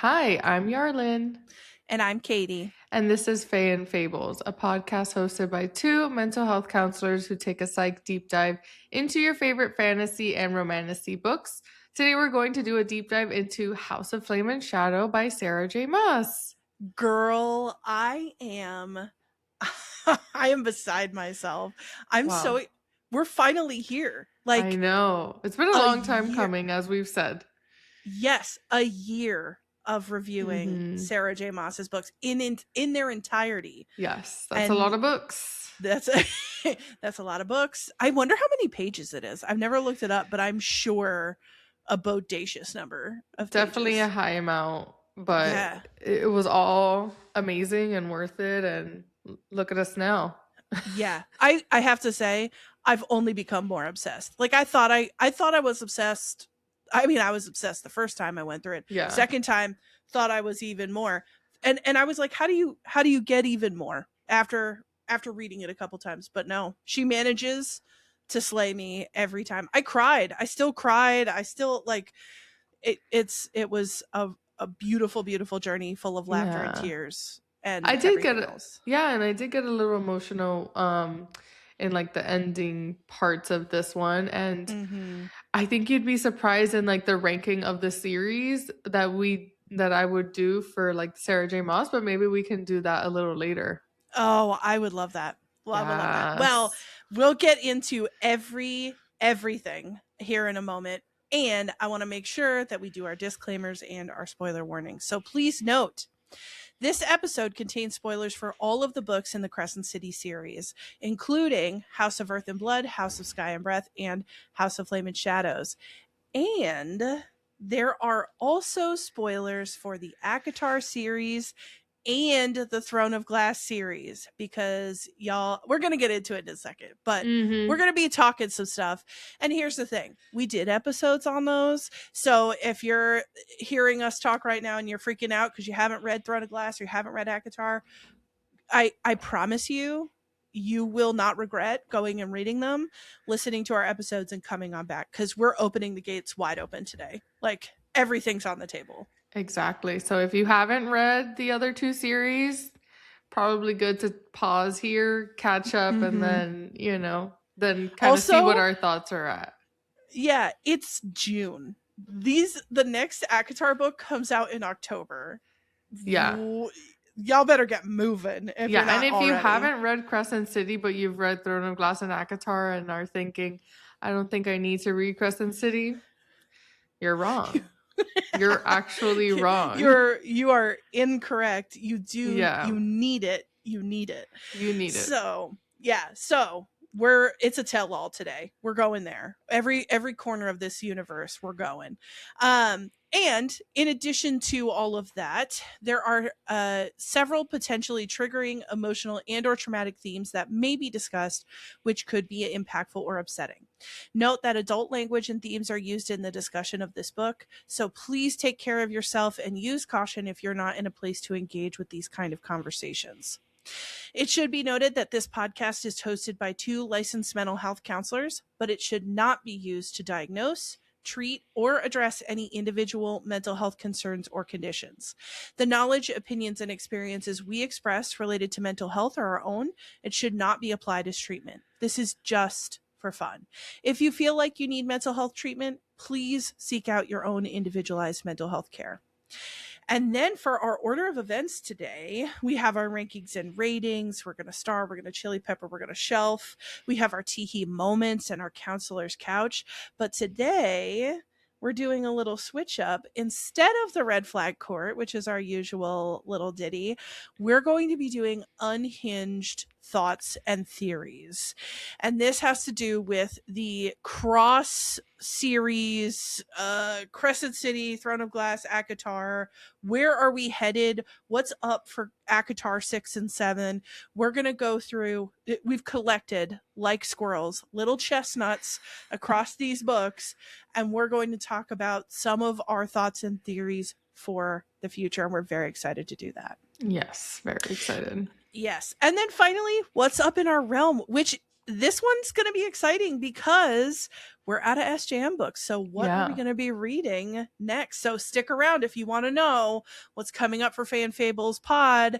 Hi, I'm Yarlin, And I'm Katie. and this is Faye and Fables, a podcast hosted by two mental health counselors who take a psych deep dive into your favorite fantasy and romantasy books. Today, we're going to do a deep dive into House of Flame and Shadow by Sarah J Maas. Girl, I am I am beside myself. Wow, We're finally here. I Like know. It's been a a long time year. coming, as we've said. Yes, a year of reviewing Hmm. Sarah J Maas's books in their entirety. Yes, that's a lot And of books. that's that's a lot of books. I wonder how many pages it is. I've never looked it up, but I'm sure a bodacious number of Definitely a pages. high amount, but Yeah. it was all amazing and worth it. And look at us now. Yeah. I have to say I've only become more obsessed. Like I thought I was obsessed. I mean, I was obsessed the first time I went through it. Yeah. Second time thought I was even more. And I was like, how do you get even more after reading it a couple times? But no, she manages to slay me every time. I cried. I still cried. I still like it was a beautiful beautiful journey full of laughter and Yeah. tears and I did get everything it. else. Yeah, and I did get a little emotional in like the ending parts of this one. And Mhm. I think you'd be surprised in like the ranking of the series that I would do for like Sarah J. Maas, but maybe we can do that a little later. Oh, I would love that. Love, love that. Well, Yes. we'll get into everything here in a moment. And I want to make sure that we do our disclaimers and our spoiler warnings. So please note this episode contains spoilers for all of the books in the Crescent City series, including House of Earth and Blood, House of Sky and Breath, and House of Flame and Shadows. And there are also spoilers for the ACOTAR series and the Throne of Glass series because y'all, we're going to get into it in a second, but we're Mm-hmm. going to be talking some stuff. And here's the thing, we did episodes on those. So if you're hearing us talk right now and you're freaking out because you haven't read Throne of Glass or you haven't read ACOTAR, I promise you, you will not regret going and reading them, listening to our episodes, and coming on back because we're opening the gates wide open today. Like everything's on the table. Exactly. So if you haven't read the other two series, probably good to pause here, catch up, and Mm-hmm. then kind of see what Also, our thoughts are at. yeah, it's June. The next ACOTAR book comes out in October. Yeah. Y'all better get moving if Yeah. you're And not if you already. haven't read Crescent City, but you've read Throne of Glass and ACOTAR and are thinking, I don't think I need to read Crescent City, you're wrong. You're actually wrong. You are incorrect. Yeah. You need it. You need it. You need it. So yeah, it's a tell all today. We're going there. Every corner of this universe we're going. And in addition to all of that, there are several potentially triggering emotional and or traumatic themes that may be discussed, which could be impactful or upsetting. Note that adult language and themes are used in the discussion of this book, so please take care of yourself and use caution if you're not in a place to engage with these kind of conversations. It should be noted that this podcast is hosted by two licensed mental health counselors, but it should not be used to diagnose, treat, or address any individual mental health concerns or conditions. The knowledge, opinions, and experiences we express related to mental health are our own. It should not be applied as treatment. This is just for fun. If you feel like you need mental health treatment, please seek out your own individualized mental health care. And then for our order of events today, we have our rankings and ratings. We're going to star, we're going to chili pepper, we're going to shelf. We have our teehee moments and our counselor's couch. But today, we're doing a little switch up. Instead of the red flag court, which is our usual little ditty, we're going to be doing unhinged thoughts and theories. And this has to do with the cross series, Crescent City, Throne of Glass, ACOTAR. Where are we headed? What's up for ACOTAR 6 and 7? We're going to go through, we've collected, like squirrels, little chestnuts across these books, and we're going to talk about some of our thoughts and theories for the future, and we're very excited to do that. Yes. Very excited. Yes. And then finally, what's up in our realm, which this one's going to be exciting because we're out of SJM books. So what are we Yeah. going to be reading next? So stick around if you want to know what's coming up for Fan Fables Pod.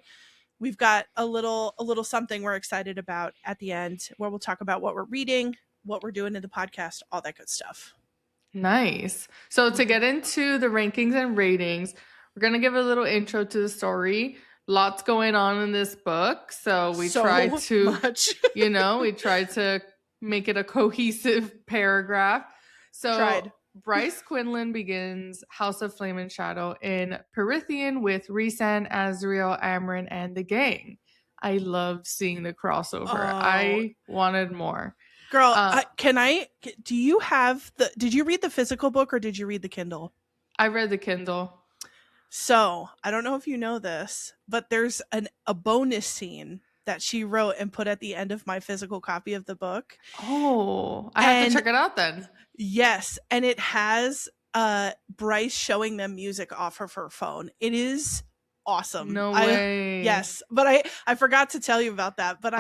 We've got a little something we're excited about at the end where we'll talk about what we're reading, what we're doing in the podcast, all that good stuff. Nice. So to get into the rankings and ratings, we're going to give a little intro to the story. Lots going on in this book. So we try to, much. we try to make it a cohesive paragraph. So Tried. Bryce Quinlan begins House of Flame and Shadow in Perithian with Rhysand, Azriel, Amren, and the gang. I loved seeing the crossover. I wanted more. Girl, do you have did you read the physical book or did you read the Kindle? I read the Kindle. So I don't know if you know this, but there's a bonus scene that she wrote and put at the end of my physical copy of the book. Oh, I have to check it out then. Yes, and it has Bryce showing them music off of her phone. It is awesome. No way. Yes, but I forgot to tell you about that. But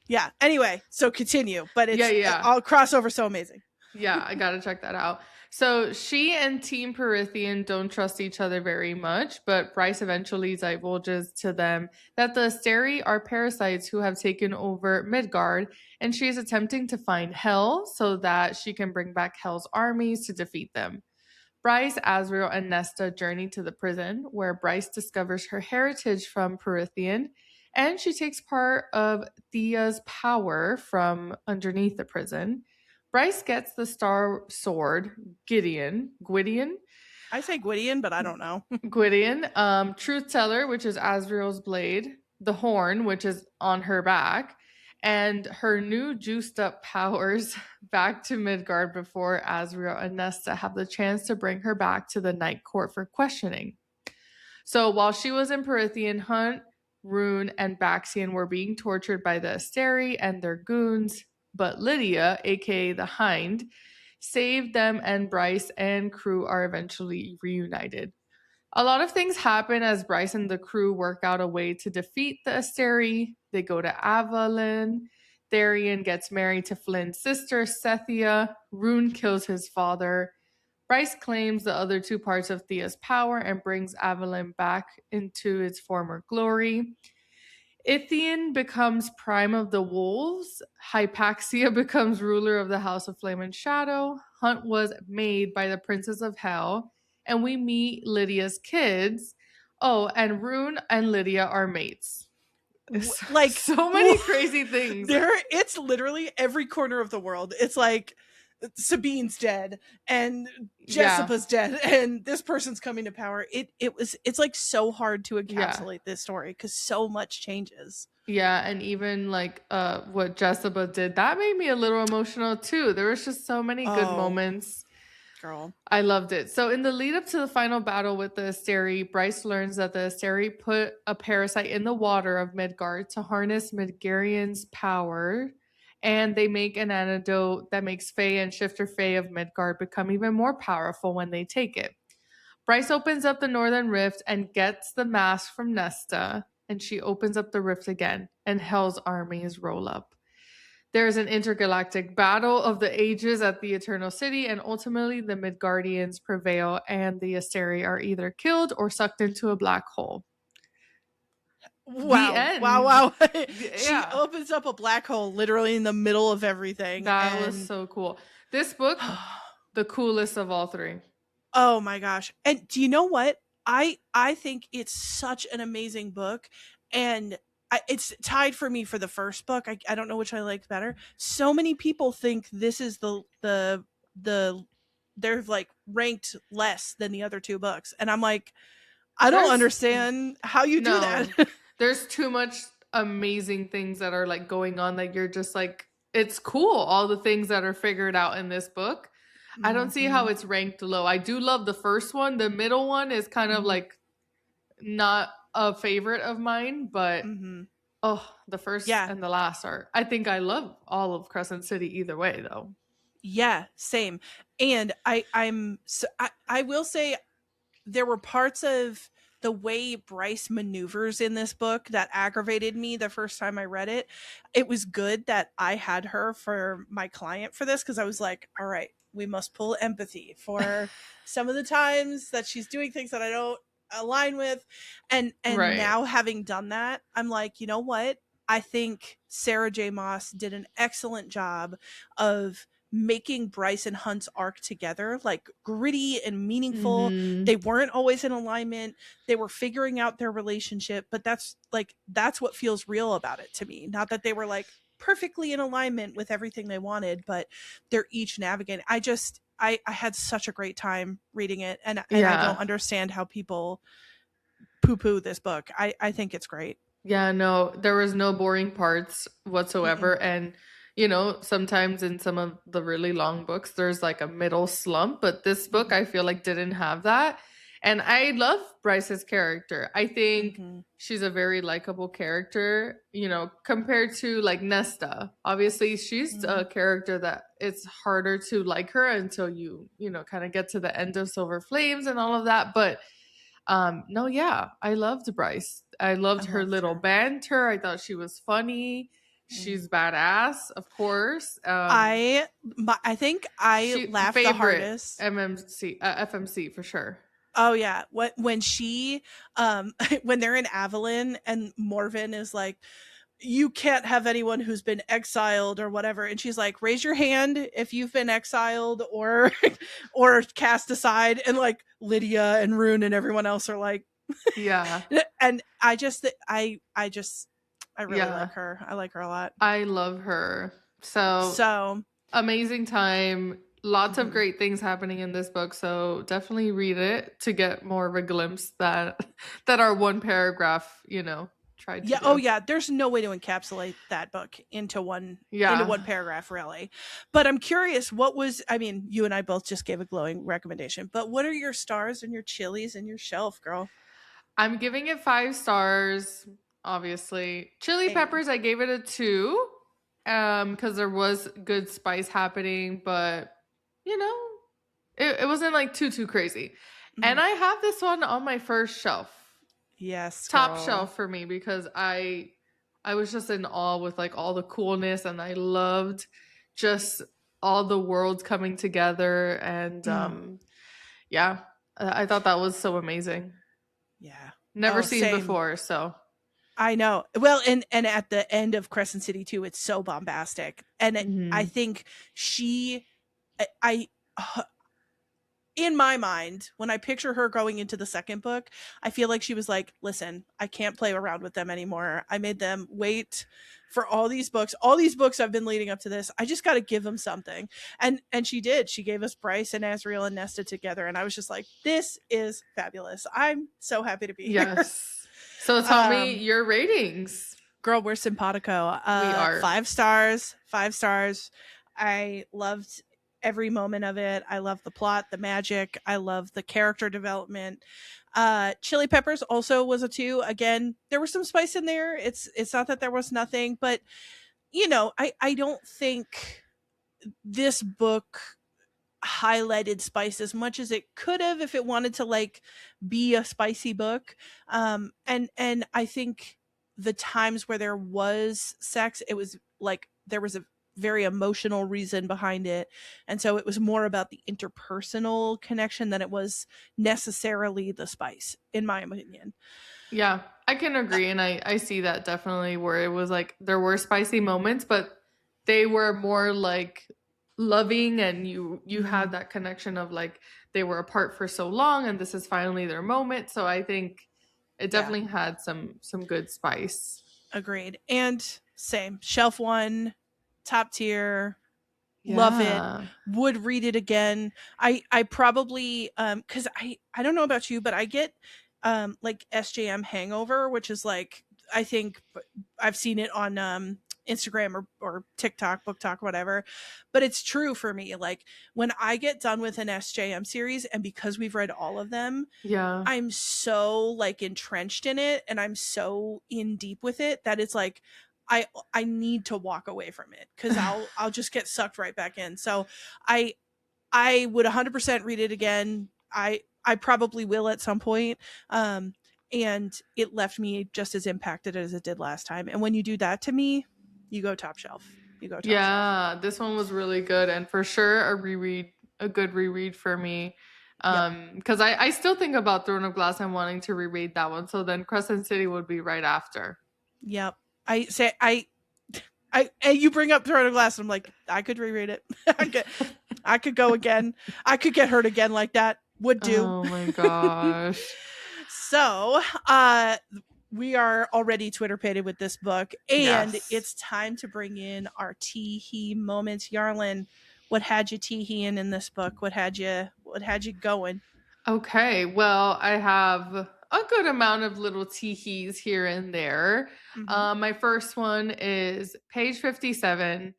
yeah. Anyway, so continue. But it's all crossover so amazing. Yeah, I gotta check that out. So she and Team Perithian don't trust each other very much, but Bryce eventually divulges to them that the Asteri are parasites who have taken over Midgard, and she is attempting to find Hel so that she can bring back Hel's armies to defeat them. Bryce, Azriel, and Nesta journey to the prison, where Bryce discovers her heritage from Perithian, and she takes part of Thea's power from underneath the prison. Bryce gets the Star Sword, Gwydion. I say Gwydion, but I don't know. Gwydion. Truth Teller, which is Azriel's blade. The Horn, which is on her back. And her new juiced up powers back to Midgard before Azriel and Nesta have the chance to bring her back to the Night Court for questioning. So while she was in Perithian, Hunt, Rune, and Baxian were being tortured by the Asteri and their goons, but Lydia, aka the Hind, saved them, and Bryce and crew are eventually reunited. A lot of things happen as Bryce and the crew work out a way to defeat the Asteri. They go to Avalon. Tharian gets married to Flynn's sister, Sethia. Rune kills his father. Bryce claims the other two parts of Thea's power and brings Avalon back into its former glory. Ithian becomes prime of the wolves. Hypaxia becomes ruler of the House of Flame and Shadow. Hunt was made by the Princess of Hell. And we meet Lydia's kids. Oh, and Rune and Lydia are mates. Like so many crazy things. It's literally every corner of the world. It's like Sabine's dead and Jessica's dead and this person's coming to power. It's like so hard to encapsulate this story because so much changes. Yeah, and even like what Jessica did, that made me a little emotional too. There was just so many good moments. Girl, I loved it. So in the lead up to the final battle with the Asteri, Bryce learns that the Asteri put a parasite in the water of Midgard to harness Midgarian's power. And they make an antidote that makes Fae and Shifter Fae of Midgard become even more powerful when they take it. Bryce opens up the Northern Rift and gets the mask from Nesta, and she opens up the rift again, and Hel's armies roll up. There's an intergalactic battle of the ages at the Eternal City, and ultimately the Midgardians prevail, and the Asteri are either killed or sucked into a black hole. Wow. She opens up a black hole literally in the middle of everything. That was so cool. This book, the coolest of all three. Oh my gosh. And do you know what? I think it's such an amazing book, and it's tied for me for the first book. I don't know which I liked better. So many people think this is the they're like ranked less than the other two books, and I'm like, I don't understand how you do that. There's too much amazing things that are like going on that you're just like, it's cool. All the things that are figured out in this book. I don't see how it's ranked low. I do love the first one. The middle one is kind of like not a favorite of mine, but the first and the last are. I think I love all of Crescent City either way, though. Yeah, same. And I will say, there were parts of the way Bryce maneuvers in this book that aggravated me the first time I read it. It was good that I had her for my client for this, because I was like, all right, we must pull empathy for some of the times that she's doing things that I don't align with. And Right. now, having done that, I'm like, you know what? I think Sarah J Maas did an excellent job of making Bryce and Hunt's arc together like gritty and meaningful. Hmm. They weren't always in alignment. They were figuring out their relationship, but that's what feels real about it to me. Not that they were like perfectly in alignment with everything they wanted, but they're each navigating. I had such a great time reading it, and I don't Yeah. understand how people poo poo this book. I think it's great. Yeah, no, there was no boring parts Mm-mm. whatsoever. And, sometimes in some of the really long books, there's like a middle slump, but this book Mm-hmm. I feel like didn't have that. And I love Bryce's character. I think Mm-hmm. she's a very likable character, compared to like Nesta. Obviously, she's Mm-hmm. a character that it's harder to like her until kind of get to the end of Silver Flames and all of that. But no, yeah, I loved Bryce. I I loved her loved little her. banter. I thought she was funny. Mm. She's badass, of course. I think I She laughed the favorite hardest. MMC, FMC for sure. Oh yeah, when she when they're in Avalon and Morven is like, you can't have anyone who's been exiled or whatever, and she's like, raise your hand if you've been exiled or or cast aside, and like Lydia and Rune and everyone else are like, Yeah, and I really yeah, like her. I like her a lot. I love her. So So amazing time. Lots of mhm. great things happening in this book. So definitely read it to get more of a glimpse that our one paragraph, tried to Yeah, oh do. yeah, there's no way to encapsulate that book into Yeah. one paragraph, really. But I'm curious, what was, I mean, you and I both just gave a glowing recommendation, but what are your stars and your chilies and your shelf, girl? I'm giving it 5 stars, obviously. Chili A. peppers, I gave it a 2. Because there was good spice happening, but you know, it wasn't like too crazy. And Mhm. I have this one on my first shelf. Yes, Top girl. shelf for me because I was just in awe with like all the coolness and I loved just all the worlds coming together and Mm, yeah, I thought that was so amazing. yeah. Never Oh, seen same. before, so I know. Well, and at the end of Crescent City too, it's so bombastic, and I mhm. think she, I in my mind, when I picture her going into the second book, I feel like she was like, listen, I can't play around with them anymore. I made them wait for all these books. All these books I've been leading up to this. I just got to give them something. And she did. She gave us Bryce and Azriel and Nesta together. And I was just like, this is fabulous. I'm so happy to be here. Yes. So tell me Um, your ratings. Girl, we're simpatico. We are. 5 stars. 5 stars. I loved every moment of it. I love the plot, the magic. I love the character development. Chili peppers also was a 2. Again, there was some spice in there. It's not that there was nothing, but I don't think this book highlighted spice as much as it could have if it wanted to like be a spicy book. And I think the times where there was sex, it was like there was a very emotional reason behind it, and so it was more about the interpersonal connection than it was necessarily the spice, in my opinion. Yeah, I can uh, agree. And I see that definitely where it was like there were spicy moments, but they were more like loving and you had mhm, that connection of like they were apart for so long and this is finally their moment. So I think it yeah, definitely had some good spice. agreed. And same shelf one, top tier. Love it. Yeah. Would read it again. I probably cuz I don't know about you, but I get like SJM hangover, which is like, I think I've seen it on Instagram or TikTok, Book Talk, whatever. But it's true for me. Like when I get done with an SJM series, and because we've read all of them, Yeah. I'm so like entrenched in it and I'm so in deep with it that it's like I need to walk away from it cuz I'll just get sucked right back in. So I I would 100% read it again. I probably will at some point. And it left me just as impacted as it did last time. And when you do that to me, you go top shelf. You go top shelf. Yeah, this one was really good, and for sure a good reread for me. Yep. Because I still think about Throne of Glass and wanting to reread that one. So then Crescent City would be right after. Yep. And you bring up Throne of Glass, and I'm like, I could reread it. I could go again. I could get hurt again like that. Would do. Oh my gosh. So, we are already Twitter pated with this book, and Yes. it's time to bring in our tee-hee moments. Yarlin, what had you tee-heeing in this book? What had you going? Okay, well, I have a good amount of little teehees here and there. My first one is page 57,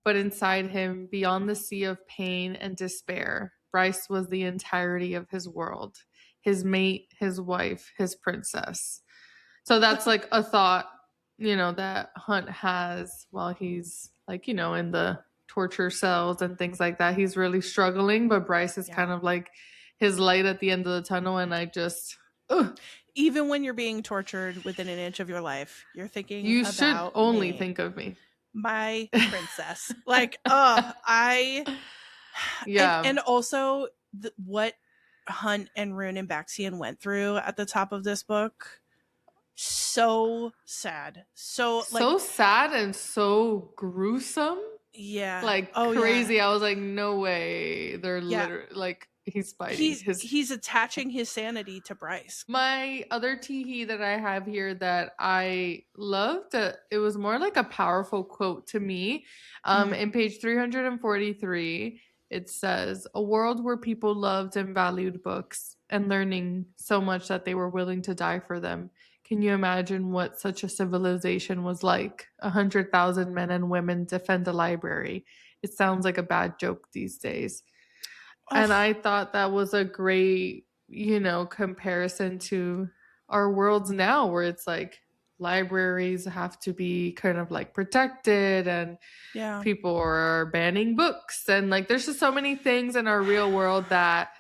but inside him, beyond the sea of pain and despair, Bryce was the entirety of his world, his mate, his wife, his princess. So that's like a thought, that Hunt has while he's like, in the torture cells and things like that. He's really struggling, but Bryce is kind of like his light at the end of the tunnel. And I just, even when you're being tortured within an inch of your life, you're thinking you about should only me, think of me, my princess. Like, yeah. And also what Hunt and Rune and Baxian went through at the top of this book. So sad. So sad and so gruesome. Yeah. Like crazy. Yeah. I was like, no way. They're literally like, he's fighting. He's attaching his sanity to Bryce. My other teehee that I have here that I loved, it was more like a powerful quote to me. In page 343, it says, "A world where people loved and valued books and learning so much that they were willing to die for them. Can you imagine what such a civilization was like? 100,000 men and women defend a library. It sounds like a bad joke these days." And I thought that was a great, comparison to our worlds now, where it's like libraries have to be kind of like protected, and people are banning books. And like, there's just so many things in our real world that,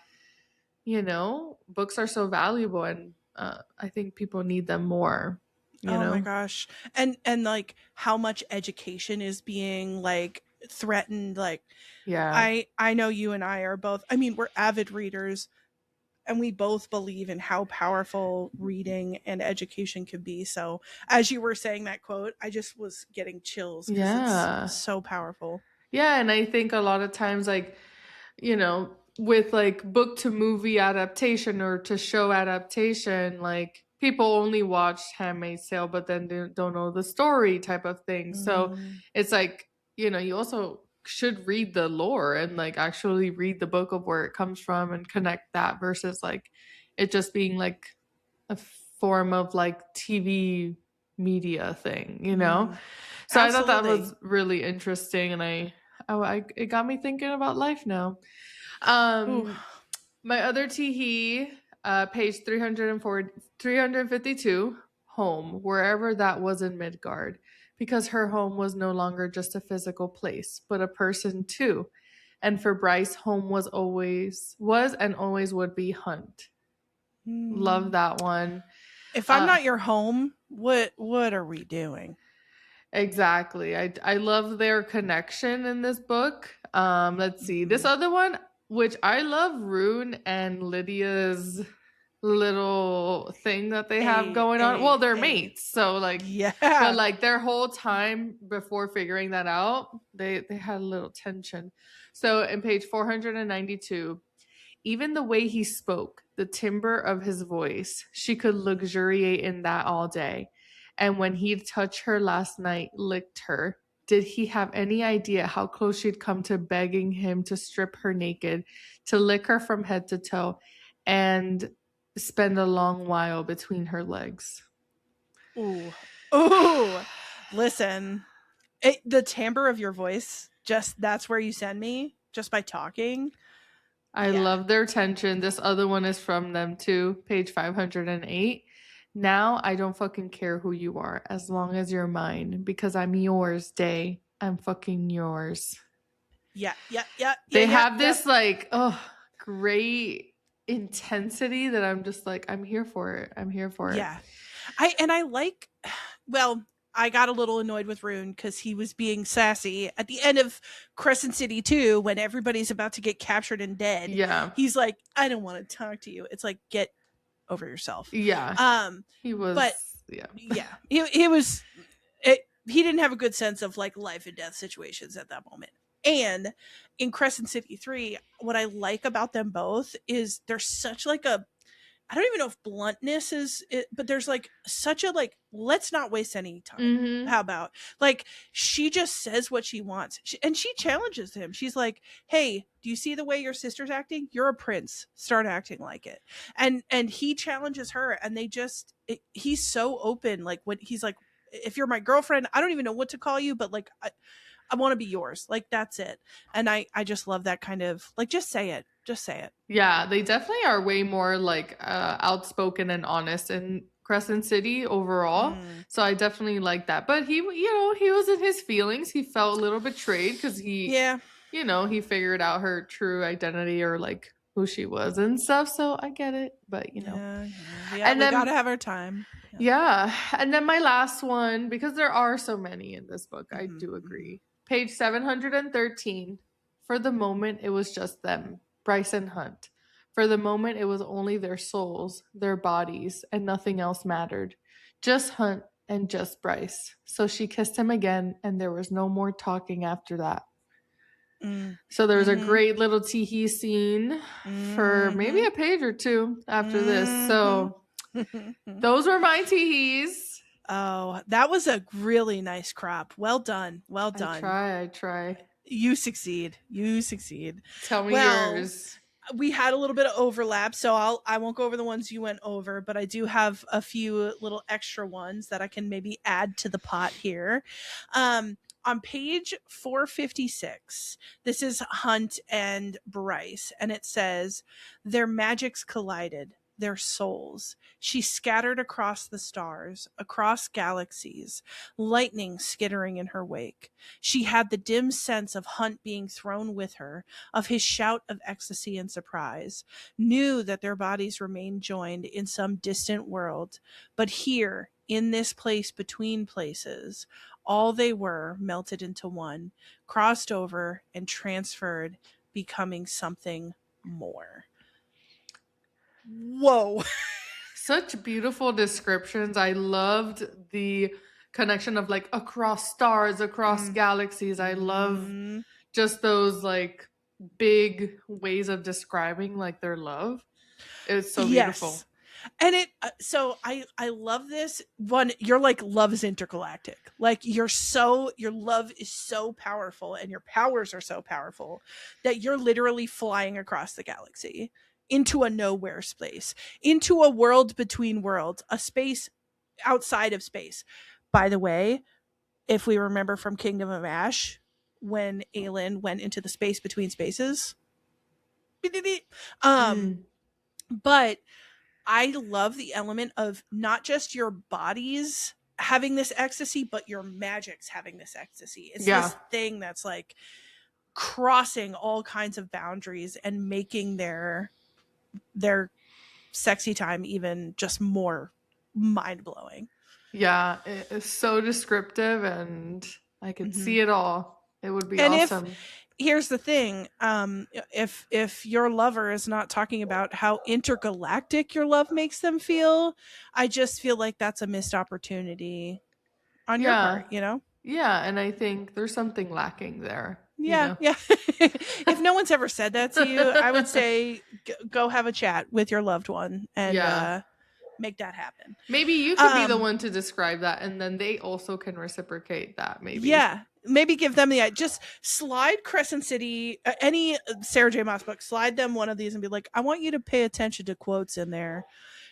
books are so valuable, and I think people need them more. My gosh. And like how much education is being like threatened. Like, I know you and I are both, we're avid readers, and we both believe in how powerful reading and education can be. So as you were saying that quote, I just was getting chills because it's so powerful. Yeah. And I think a lot of times, like, with like book to movie adaptation or to show adaptation, like people only watch Handmaid's Tale, but then don't know the story type of thing. So it's like, you also should read the lore and like actually read the book of where it comes from and connect that, versus like it just being like a form of like TV media thing, So I thought that was really interesting, and it got me thinking about life now. My other teehee, page 352, home, wherever that was in Midgard, because her home was no longer just a physical place, but a person too. And for Bryce, home was and always would be Hunt. Love that one. If I'm not your home, what are we doing? Exactly. I love their connection in this book. Let's see. This other one, which I love, Rune and Lydia's little thing that they have going on. Well, they're mates, so like, but like their whole time before figuring that out, they had a little tension. So in page 492, even the way he spoke, the timbre of his voice, she could luxuriate in that all day. And when he'd touched her last night, licked her, did he have any idea how close she'd come to begging him to strip her naked, to lick her from head to toe, and spend a long while between her legs? Ooh. Listen, the timbre of your voice, that's where you send me, just by talking. I love their tension. This other one is from them too, page 508. Now I don't fucking care who you are, as long as you're mine, because I'm yours, Day. I'm fucking yours. Yeah. They have this like, great intensity that I'm just like, I'm here for it. I'm here for it. Yeah. I like, well, I got a little annoyed with Rune because he was being sassy at the end of Crescent City 2 when everybody's about to get captured and dead. Yeah. He's like, I don't want to talk to you. It's like, get over yourself. Yeah. Um, He but was, yeah. yeah, he was, he didn't have a good sense of like life and death situations at that moment. And in Crescent City 3, what I like about them both is there's such like a, I don't even know if bluntness is it, but there's like such a like, let's not waste any time. Mm-hmm. How about like she just says what she wants, and she challenges him. She's like, "Hey, do you see the way your sister's acting? You're a prince. Start acting like it." And he challenges her, and they just he's so open. Like when he's like, "If you're my girlfriend, I don't even know what to call you, but like I want to be yours. Like that's it." And I just love that kind of like just say it. Just say it. Yeah, they definitely are way more like outspoken and honest in Crescent City overall. So I definitely like that. But he, he was in his feelings. He felt a little betrayed because Yeah. he figured out her true identity or like who she was and stuff. So I get it. But Yeah, and we then gotta have our time. yeah, and then my last one, because there are so many in this book, I do agree. Page 713. For the moment, it was just them, Bryce and Hunt. For the moment, it was only their souls, their bodies, and nothing else mattered. Just Hunt and just Bryce. So she kissed him again, and there was no more talking after that. So there's a great little tee-hee scene for maybe a page or two after this. So those were my tee-hees. Oh, that was a really nice crop. Well done. Well done. I try. You succeed. You succeed. Tell me Well, yours. We had a little bit of overlap, so I won't go over the ones you went over, but I do have a few little extra ones that I can maybe add to the pot here. On page 456, this is Hunt and Bryce, and it says, "Their magics collided, their souls. She scattered across the stars, across galaxies, lightning skittering in her wake. She had the dim sense of Hunt being thrown with her, of his shout of ecstasy and surprise, knew that their bodies remained joined in some distant world, but here, in this place between places, all they were melted into one, crossed over and transferred, becoming something more." Whoa. Such beautiful descriptions. I loved the connection of like across stars, across galaxies. I love just those like big ways of describing like their love. It was so beautiful. And so I love this one. You're like, love is intergalactic. Like your love is so powerful and your powers are so powerful that you're literally flying across the galaxy into a nowhere space, into a world between worlds, a space outside of space. By the way, if we remember from Kingdom of Ash, when Aelin went into the space between spaces, but I love the element of not just your bodies having this ecstasy, but your magics having this ecstasy. It's this thing that's like crossing all kinds of boundaries and making their sexy time even just more mind-blowing. Yeah, it's so descriptive and I could see it all. It would be awesome. Here's the thing, if your lover is not talking about how intergalactic your love makes them feel, I just feel like that's a missed opportunity on your part, Yeah, and I think there's something lacking there. Yeah. If no one's ever said that to you, I would say go have a chat with your loved one and make that happen. Maybe you could be the one to describe that, and then they also can reciprocate that. Maybe give them just slide Crescent City, any Sarah J Maas book, slide them one of these and be like, I want you to pay attention to quotes in there,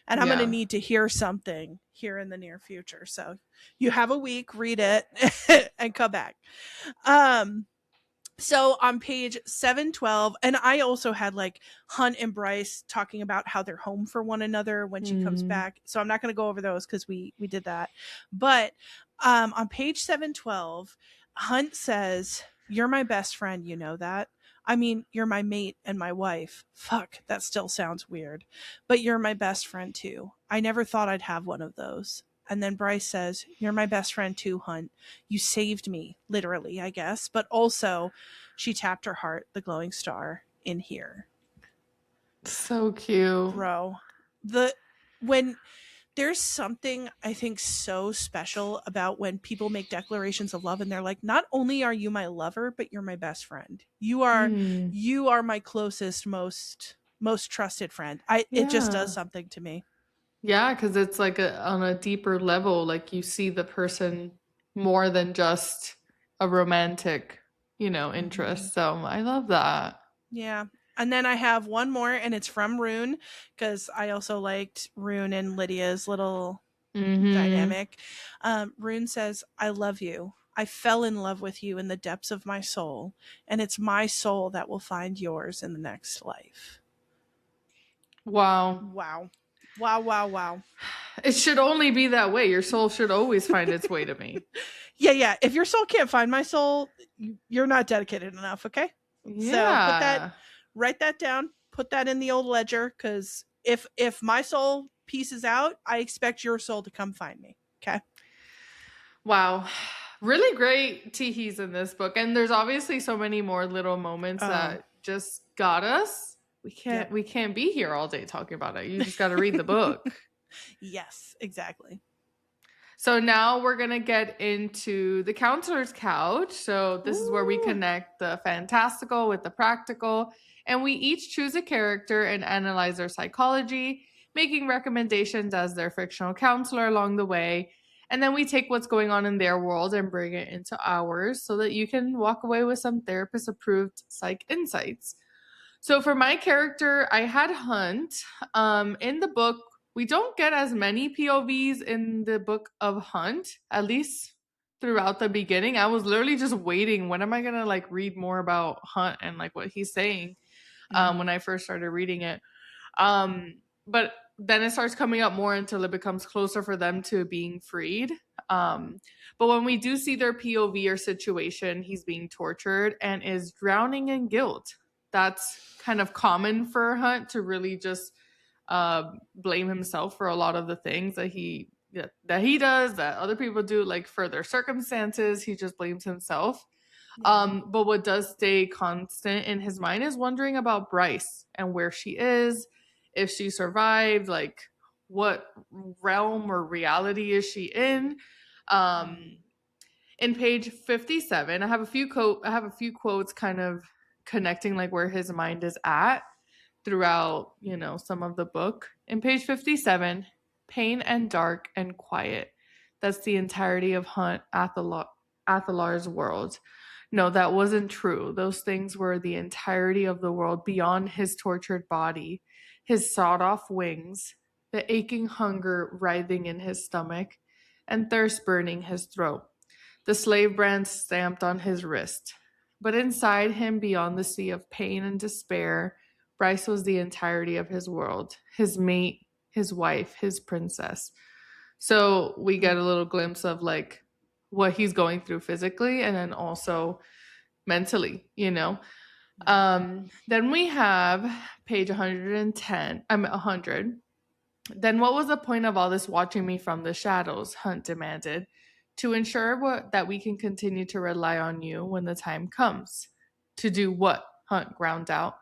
and I'm going to need to hear something here in the near future. So you have a week, read it, and come back. So on page 712, and I also had like Hunt and Bryce talking about how they're home for one another when she comes back. So I'm not going to go over those because we did that. But on page 712, Hunt says, "You're my best friend, you know that. I mean, you're my mate and my wife. Fuck, that still sounds weird. But you're my best friend too. I never thought I'd have one of those. And then Bryce says, you're my best friend too, Hunt. You saved me, literally, I guess. But also, she tapped her heart, the glowing star, in here. So cute. Bro. When there's something I think so special about when people make declarations of love and they're like, not only are you my lover, but you're my best friend. You are my closest, most trusted friend. It just does Yeah. something to me. Yeah, because it's like on a deeper level, like you see the person more than just a romantic, Mm-hmm. interest. So I love that. Yeah. And then I have one more, and it's from Rune, because I also liked Rune and Lydia's little Mm-hmm. dynamic. Rune says, I love you. I fell in love with you in the depths of my soul, and it's my soul that will find yours in the next life. Wow. Wow. Wow, wow, wow. It should only be that way. Your soul should always find its way to me. Yeah. If your soul can't find my soul, you're not dedicated enough, okay? So Yeah. write that down, put that in the old ledger, because if my soul pieces out, I expect your soul to come find me. Okay. Wow. Really great teehees in this book. And there's obviously so many more little moments Oh, that just got us. yep. We can't be here all day talking about it. You just got to read the book. Yes, exactly. So now we're going to get into the counselor's couch. So this is where we Ooh. connect the fantastical with the practical. And we each choose a character and analyze their psychology, making recommendations as their fictional counselor along the way. And then we take what's going on in their world and bring it into ours so that you can walk away with some therapist approved psych insights. So for my character, I had Hunt. In the book, we don't get as many POVs in the book of Hunt, at least throughout the beginning. I was literally just waiting. When am I gonna like read more about Hunt and like what he's saying? Mm-hmm. When I first started reading it. But then it starts coming up more until it becomes closer for them to being freed. But when we do see their POV or situation, he's being tortured and is drowning in guilt. That's kind of common for Hunt to really just blame himself for a lot of the things that he does, that other people do, like for their circumstances. He just blames himself. Yeah. But what does stay constant in his mind is wondering about Bryce and where she is, if she survived, like what realm or reality is she in. Um, in page 57, I have a few quotes kind of connecting like where his mind is at throughout, some of the book. In page 57, pain and dark and quiet. That's the entirety of Hunt Athalar's world. No, that wasn't true. Those things were the entirety of the world beyond his tortured body, his sawed off wings, the aching hunger writhing in his stomach, and thirst burning his throat, the slave brand stamped on his wrist. But inside him, beyond the sea of pain and despair, Bryce was the entirety of his world, his mate, his wife, his princess. So we get a little glimpse of like what he's going through physically and then also mentally. Then we have page 110. I'm 100. Then what was the point of all this watching me from the shadows? Hunt demanded. To ensure that we can continue to rely on you when the time comes. To do what? Hunt ground out.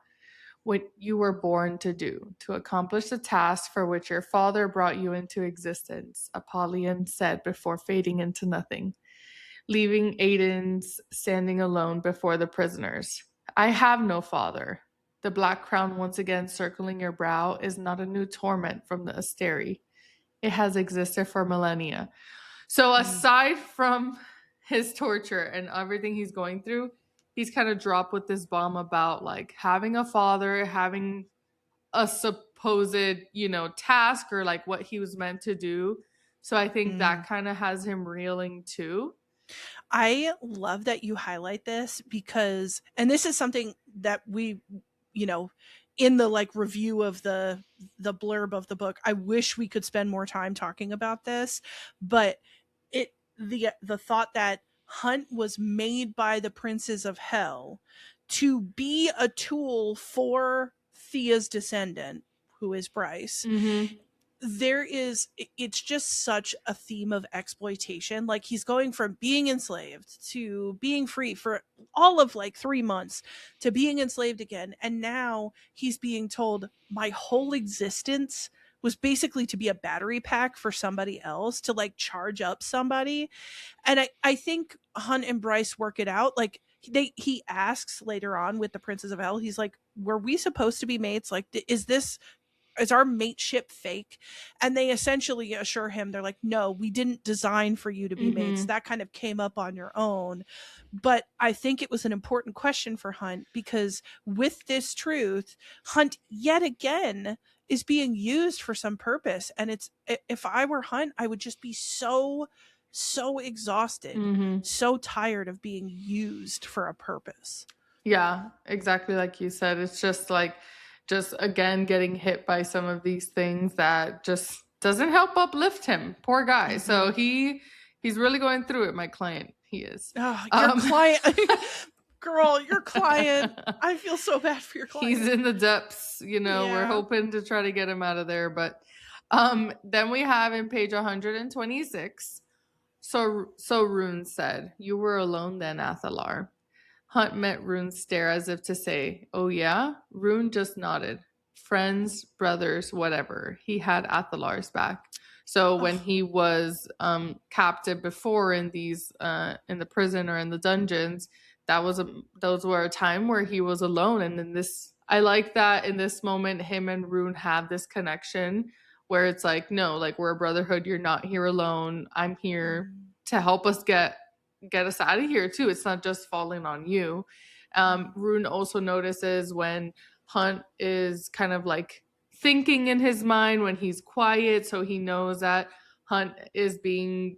What you were born to do, to accomplish the task for which your father brought you into existence, Apollyon said before fading into nothing, leaving Aiden's standing alone before the prisoners. I have no father. The black crown once again circling your brow is not a new torment from the Asteri. It has existed for millennia. So aside from his torture and everything he's going through, he's kind of dropped with this bomb about like having a father, having a supposed, task or like what he was meant to do. So I think that kind of has him reeling too. I love that you highlight this because, and this is something that we, in the like review of the blurb of the book, I wish we could spend more time talking about this, but the thought that Hunt was made by the princes of hell to be a tool for Thea's descendant, who is Bryce. Mm-hmm. It's just such a theme of exploitation. Like, he's going from being enslaved to being free for all of like 3 months to being enslaved again, and now he's being told my whole existence was basically to be a battery pack for somebody else, to like charge up somebody. And I think Hunt and Bryce work it out. Like, he asks later on with the Princes of Hell, he's like, were we supposed to be mates? Like, is our mateship fake? And they essentially assure him, they're like, no, we didn't design for you to be mates. Mm-hmm. That kind of came up on your own. But I think it was an important question for Hunt, because with this truth, Hunt yet again is being used for some purpose. And if I were Hunt, I would just be so exhausted, Mm-hmm. so tired of being used for a purpose. Yeah, exactly like you said. It's just like, just again getting hit by some of these things that just doesn't help uplift him. Poor guy. So he's really going through it. My client, he is. Oh, your client, girl, your client. I feel so bad for your client. He's in the depths. We're hoping to try to get him out of there. But then we have in page 126. So Rune said, "You were alone then, Athalar." Hunt met Rune's stare as if to say, "Oh yeah?" Rune just nodded. Friends, brothers, whatever. He had Athalar's back. So when he was captive before in these in the prison or in the dungeons, those were a time where he was alone. And in this, I like that in this moment, him and Rune have this connection where it's like, no, like, we're a brotherhood. You're not here alone. I'm here to help us get us out of here too. It's not just falling on you. Rune also notices when Hunt is kind of like thinking in his mind when he's quiet, so he knows that Hunt is being,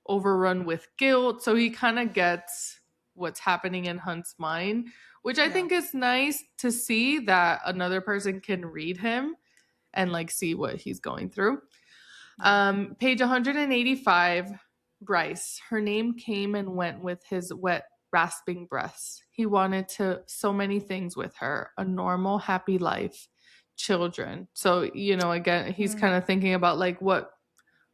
overrun with guilt. So he kind of gets what's happening in Hunt's mind, which I think is nice to see, that another person can read him and like see what he's going through. Page 185. Bryce. Her name came and went with his wet, rasping breaths. He wanted so many things with her: a normal, happy life, children. So, again, he's kind of thinking about like what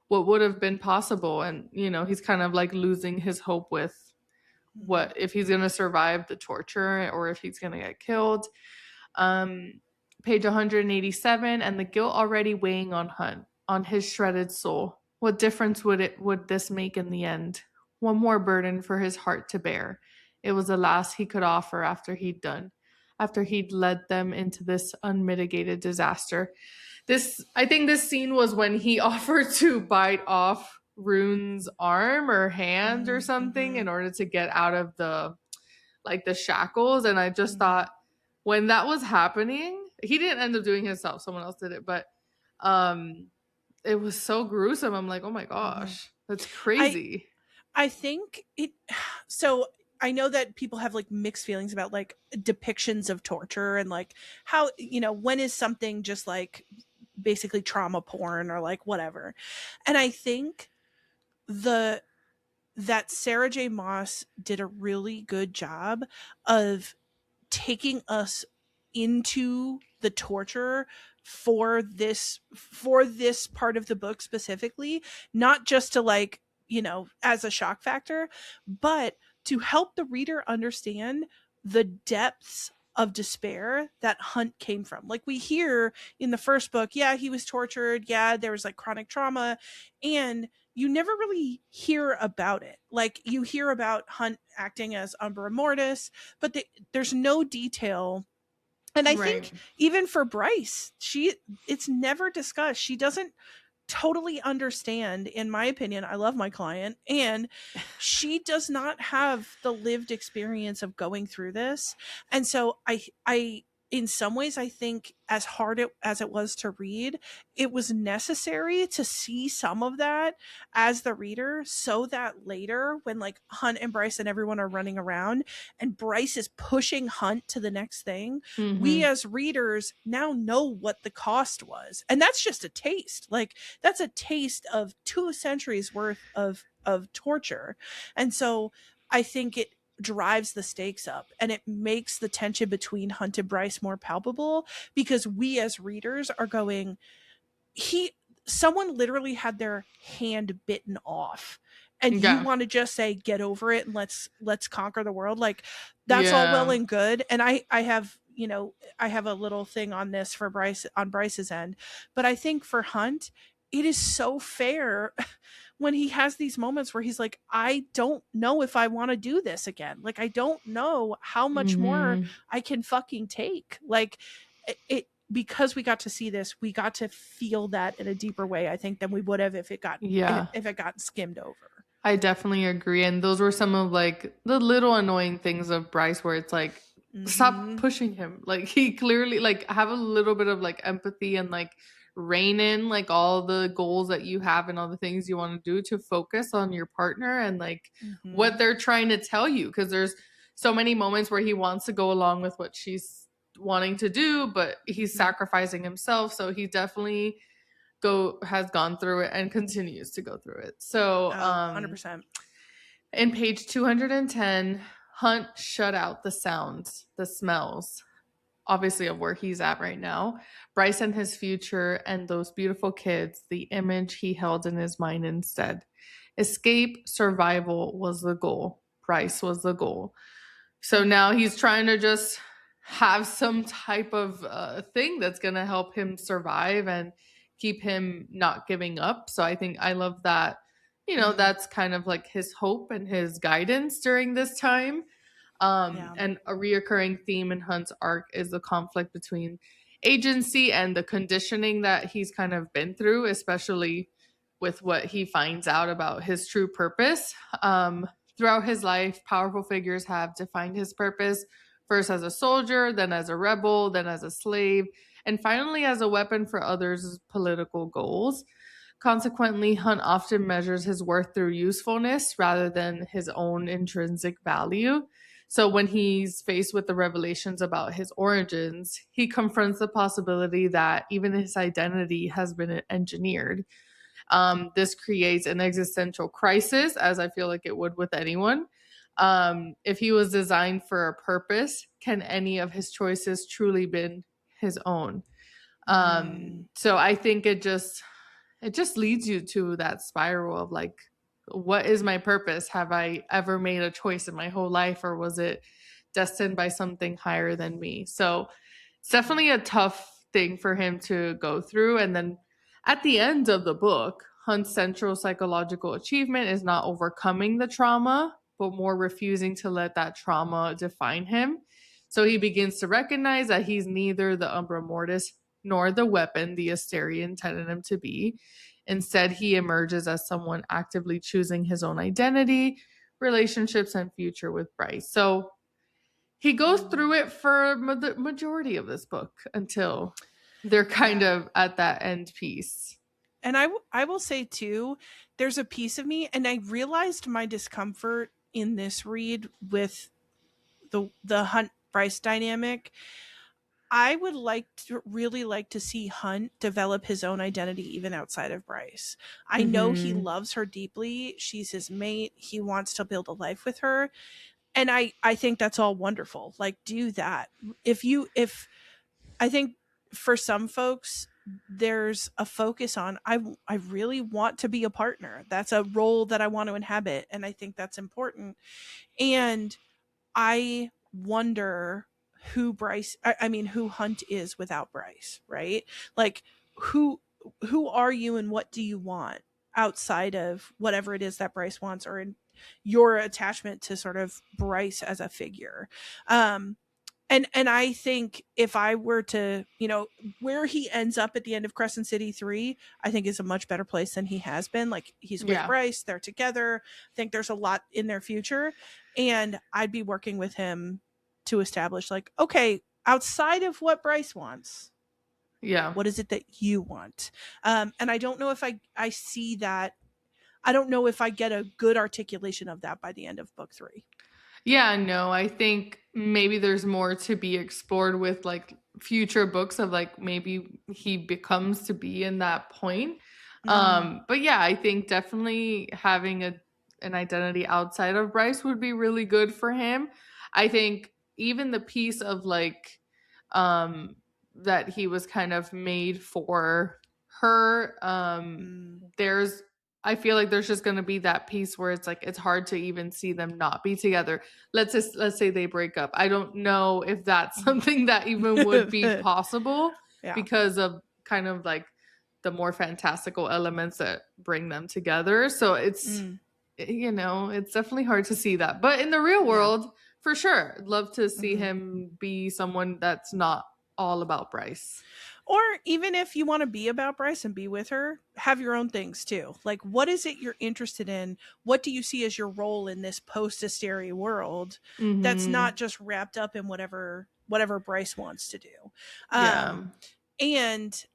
would have been possible. And, he's kind of like losing his hope with what, if he's going to survive the torture or if he's going to get killed. Page 187, and the guilt already weighing on Hunt, on his shredded soul. What difference would this make in the end? One more burden for his heart to bear. It was the last he could offer after he'd led them into this unmitigated disaster. I think this scene was when he offered to bite off Rune's arm or hand or something in order to get out of the shackles. And I just thought, when that was happening, he didn't end up doing it himself. Someone else did it. But it was so gruesome. I'm like, oh my gosh, that's crazy. I think so I know that people have like mixed feelings about like depictions of torture and like how, when is something just like basically trauma porn or like whatever. And I think that Sarah J Maas did a really good job of taking us into the torture for this part of the book specifically, not just to like, as a shock factor, but to help the reader understand the depths of despair that Hunt came from. Like, we hear in the first book, yeah, he was tortured, yeah, there was like chronic trauma, and you never really hear about it. Like, you hear about Hunt acting as Umbra Mortis, but there's no detail. And I think even for Bryce, it's never discussed. She doesn't totally understand, in my opinion. I love my client, and she does not have the lived experience of going through this. And so I in some ways, I think as hard as it was to read, it was necessary to see some of that as the reader, so that later when like Hunt and Bryce and everyone are running around and Bryce is pushing Hunt to the next thing, we as readers now know what the cost was. And that's just a taste. Like, that's a taste of 2 centuries worth of torture. And so I think drives the stakes up, and it makes the tension between Hunt and Bryce more palpable, because we as readers are going, he someone literally had their hand bitten off, and you Yeah. want to just say, get over it and let's conquer the world. Like, that's all well Yeah. and good, and I have, I have a little thing on this for Bryce, on Bryce's end, but I think for Hunt, it is so fair when he has these moments where he's like, I don't know if I want to do this again. Like, I don't know how much more Mhm. I can fucking take. Like, it because we got to see this, we got to feel that in a deeper way, I think, than we would have if it got Yeah. if it got skimmed over. I definitely agree. And those were some of like the little annoying things of Bryce where it's like, stop Mm-hmm. pushing him. Like he clearly like have a little bit of like empathy and like rein in like all the goals that you have and all the things you want to do to focus on your partner and like Mm-hmm. what they're trying to tell you. Cause there's so many moments where he wants to go along with what she's wanting to do, but he's sacrificing himself. So he definitely has gone through it and continues to go through it. So, Oh, 100%. in page 210, Hunt shut out the sounds, the smells, obviously of where he's at right now. Bryce and his future and those beautiful kids, the image he held in his mind instead. Escape, survival was the goal. Bryce was the goal. So now he's trying to just have some type of thing that's going to help him survive and keep him not giving up. So I think I love that. That's kind of like his hope and his guidance during this time. Yeah. And a reoccurring theme in Hunt's arc is the conflict between agency and the conditioning that he's kind of been through, especially with what he finds out about his true purpose. Throughout his life, powerful figures have defined his purpose, first as a soldier, then as a rebel, then as a slave, and finally as a weapon for others' political goals. Consequently, Hunt often measures his worth through usefulness rather than his own intrinsic value. So when he's faced with the revelations about his origins, he confronts the possibility that even his identity has been engineered. This creates an existential crisis, as I feel like it would with anyone. If he was designed for a purpose, can any of his choices truly been his own? So I think it just leads you to that spiral of like, what is my purpose? Have I ever made a choice in my whole life, or was it destined by something higher than me? So it's definitely a tough thing for him to go through. And then at the end of the book, Hunt's central psychological achievement is not overcoming the trauma, but more refusing to let that trauma define him. So he begins to recognize that he's neither the Umbra Mortis nor the weapon the Asteri intended him to be. Instead, he emerges as someone actively choosing his own identity, relationships, and future with Bryce. So he goes through it for the majority of this book until they're kind of at that end piece. And I will say too, there's a piece of me, and I realized my discomfort in this read with the Hunt Bryce dynamic. I would really like to see Hunt develop his own identity even outside of Bryce. I know he Mm-hmm. loves her deeply. She's his mate. He wants to build a life with her. And I think that's all wonderful. Like, do that. If I think for some folks, there's a focus on, I really want to be a partner. That's a role that I want to inhabit. And I think that's important. And I wonder who Hunt is without Bryce, right? Like, who who are you and what do you want outside of whatever it is that Bryce wants, or in your attachment to sort of Bryce as a figure. And I think if I were to, where he ends up at the end of Crescent City 3, I think is a much better place than he has been. Like, he's with Yeah. Bryce, they're together. I think there's a lot in their future. And I'd be working with him to establish, like, okay, outside of what Bryce wants, Yeah. what is it that you want? And I don't know if I see that. I don't know if I get a good articulation of that by the end of book 3. Yeah, no, I think maybe there's more to be explored with like future books of like maybe he becomes to be in that point. But yeah, I think definitely having an identity outside of Bryce would be really good for him. I think even the piece of like that he was kind of made for her, there's I feel like there's just going to be that piece where it's like it's hard to even see them not be together. Let's say they break up. I don't know if that's something that even would be possible because of kind of like the more fantastical elements that bring them together. So it's it's definitely hard to see that. But in the real world, for sure, I'd love to see him be someone that's not all about Bryce. Or even if you want to be about Bryce and be with her, have your own things too. Like, what is it you're interested in? What do you see as your role in this post-hysteria world that's not just wrapped up in whatever Bryce wants to do? And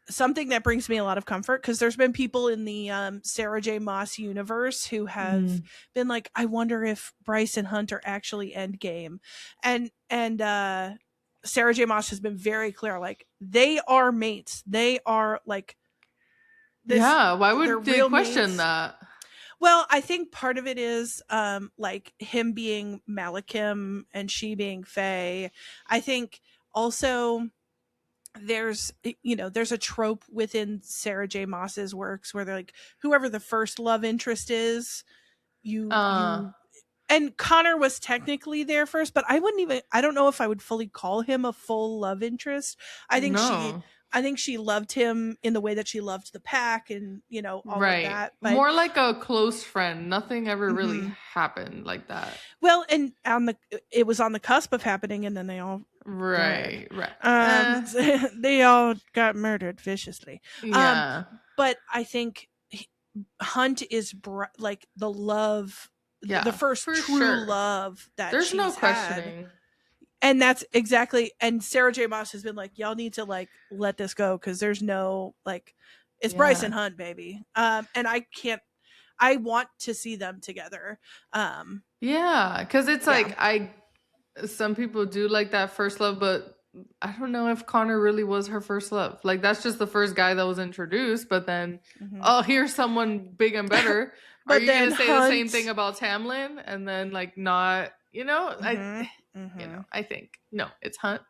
something that brings me a lot of comfort, because there's been people in the Sarah J Maas universe who have been like, I wonder if Bryce and Hunt are actually endgame. And Sarah J Maas has been very clear, like, they are mates. They are like this. Yeah, why would they question mates. That? Well, I think part of it is like him being Malachim and she being Faye. I think also there's a trope within Sarah J Maas's works where they're like, whoever the first love interest is, you and Connor was technically there first, but I don't know if I would fully call him a full love interest. I think she loved him in the way that she loved the pack and, all of that. But more like a close friend. Nothing ever really happened like that. Well, and it was on the cusp of happening, and then they all Right. they all got murdered viciously. Yeah. But I think Hunt is like the love. Yeah, the first true love that there's no questioning had. And that's exactly, and Sarah J Maas has been like, y'all need to like let this go, because there's no like, it's Bryce and Hunt, baby. And I want to see them together. Because it's like some people do like that first love, but I don't know if Connor really was her first love. Like, that's just the first guy that was introduced, but then here's someone big and better. But are you going to say the same thing about Tamlin and then like not, I think no, it's Hunt.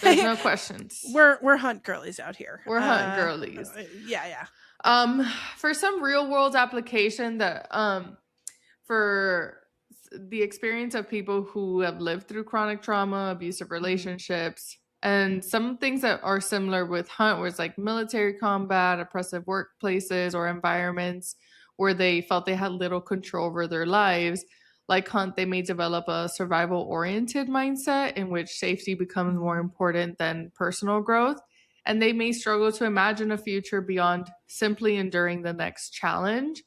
There's no questions. We're Hunt girlies out here. We're Hunt girlies. Yeah. For some real world application that for the experience of people who have lived through chronic trauma, abusive relationships, and some things that are similar with Hunt, where it's like military combat, oppressive workplaces or environments where they felt they had little control over their lives. Like Hunt, they may develop a survival-oriented mindset in which safety becomes more important than personal growth, and they may struggle to imagine a future beyond simply enduring the next challenge.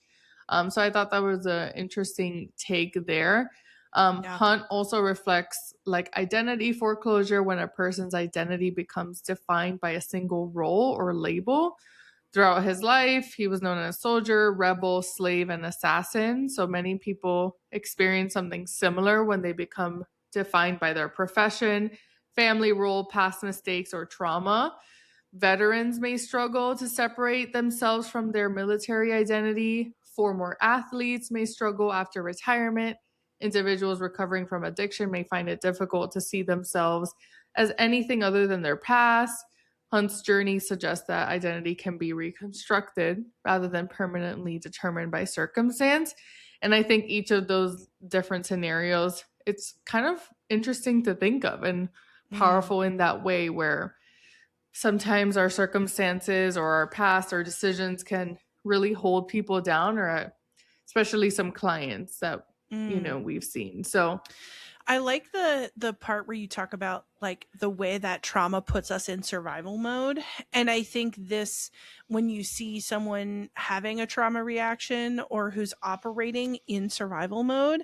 So I thought that was an interesting take there. Hunt also reflects like identity foreclosure, when a person's identity becomes defined by a single role or label. Throughout his life, he was known as soldier, rebel, slave, and assassin. So many people experience something similar when they become defined by their profession, family role, past mistakes, or trauma. Veterans may struggle to separate themselves from their military identity. Former athletes may struggle after retirement. Individuals recovering from addiction may find it difficult to see themselves as anything other than their past. Hunt's journey suggests that identity can be reconstructed rather than permanently determined by circumstance. And I think each of those different scenarios, it's kind of interesting to think of and powerful in that way, where sometimes our circumstances or our past or decisions can really hold people down, or especially some clients that we've seen. So I like the part where you talk about like the way that trauma puts us in survival mode. And I think this, when you see someone having a trauma reaction or who's operating in survival mode,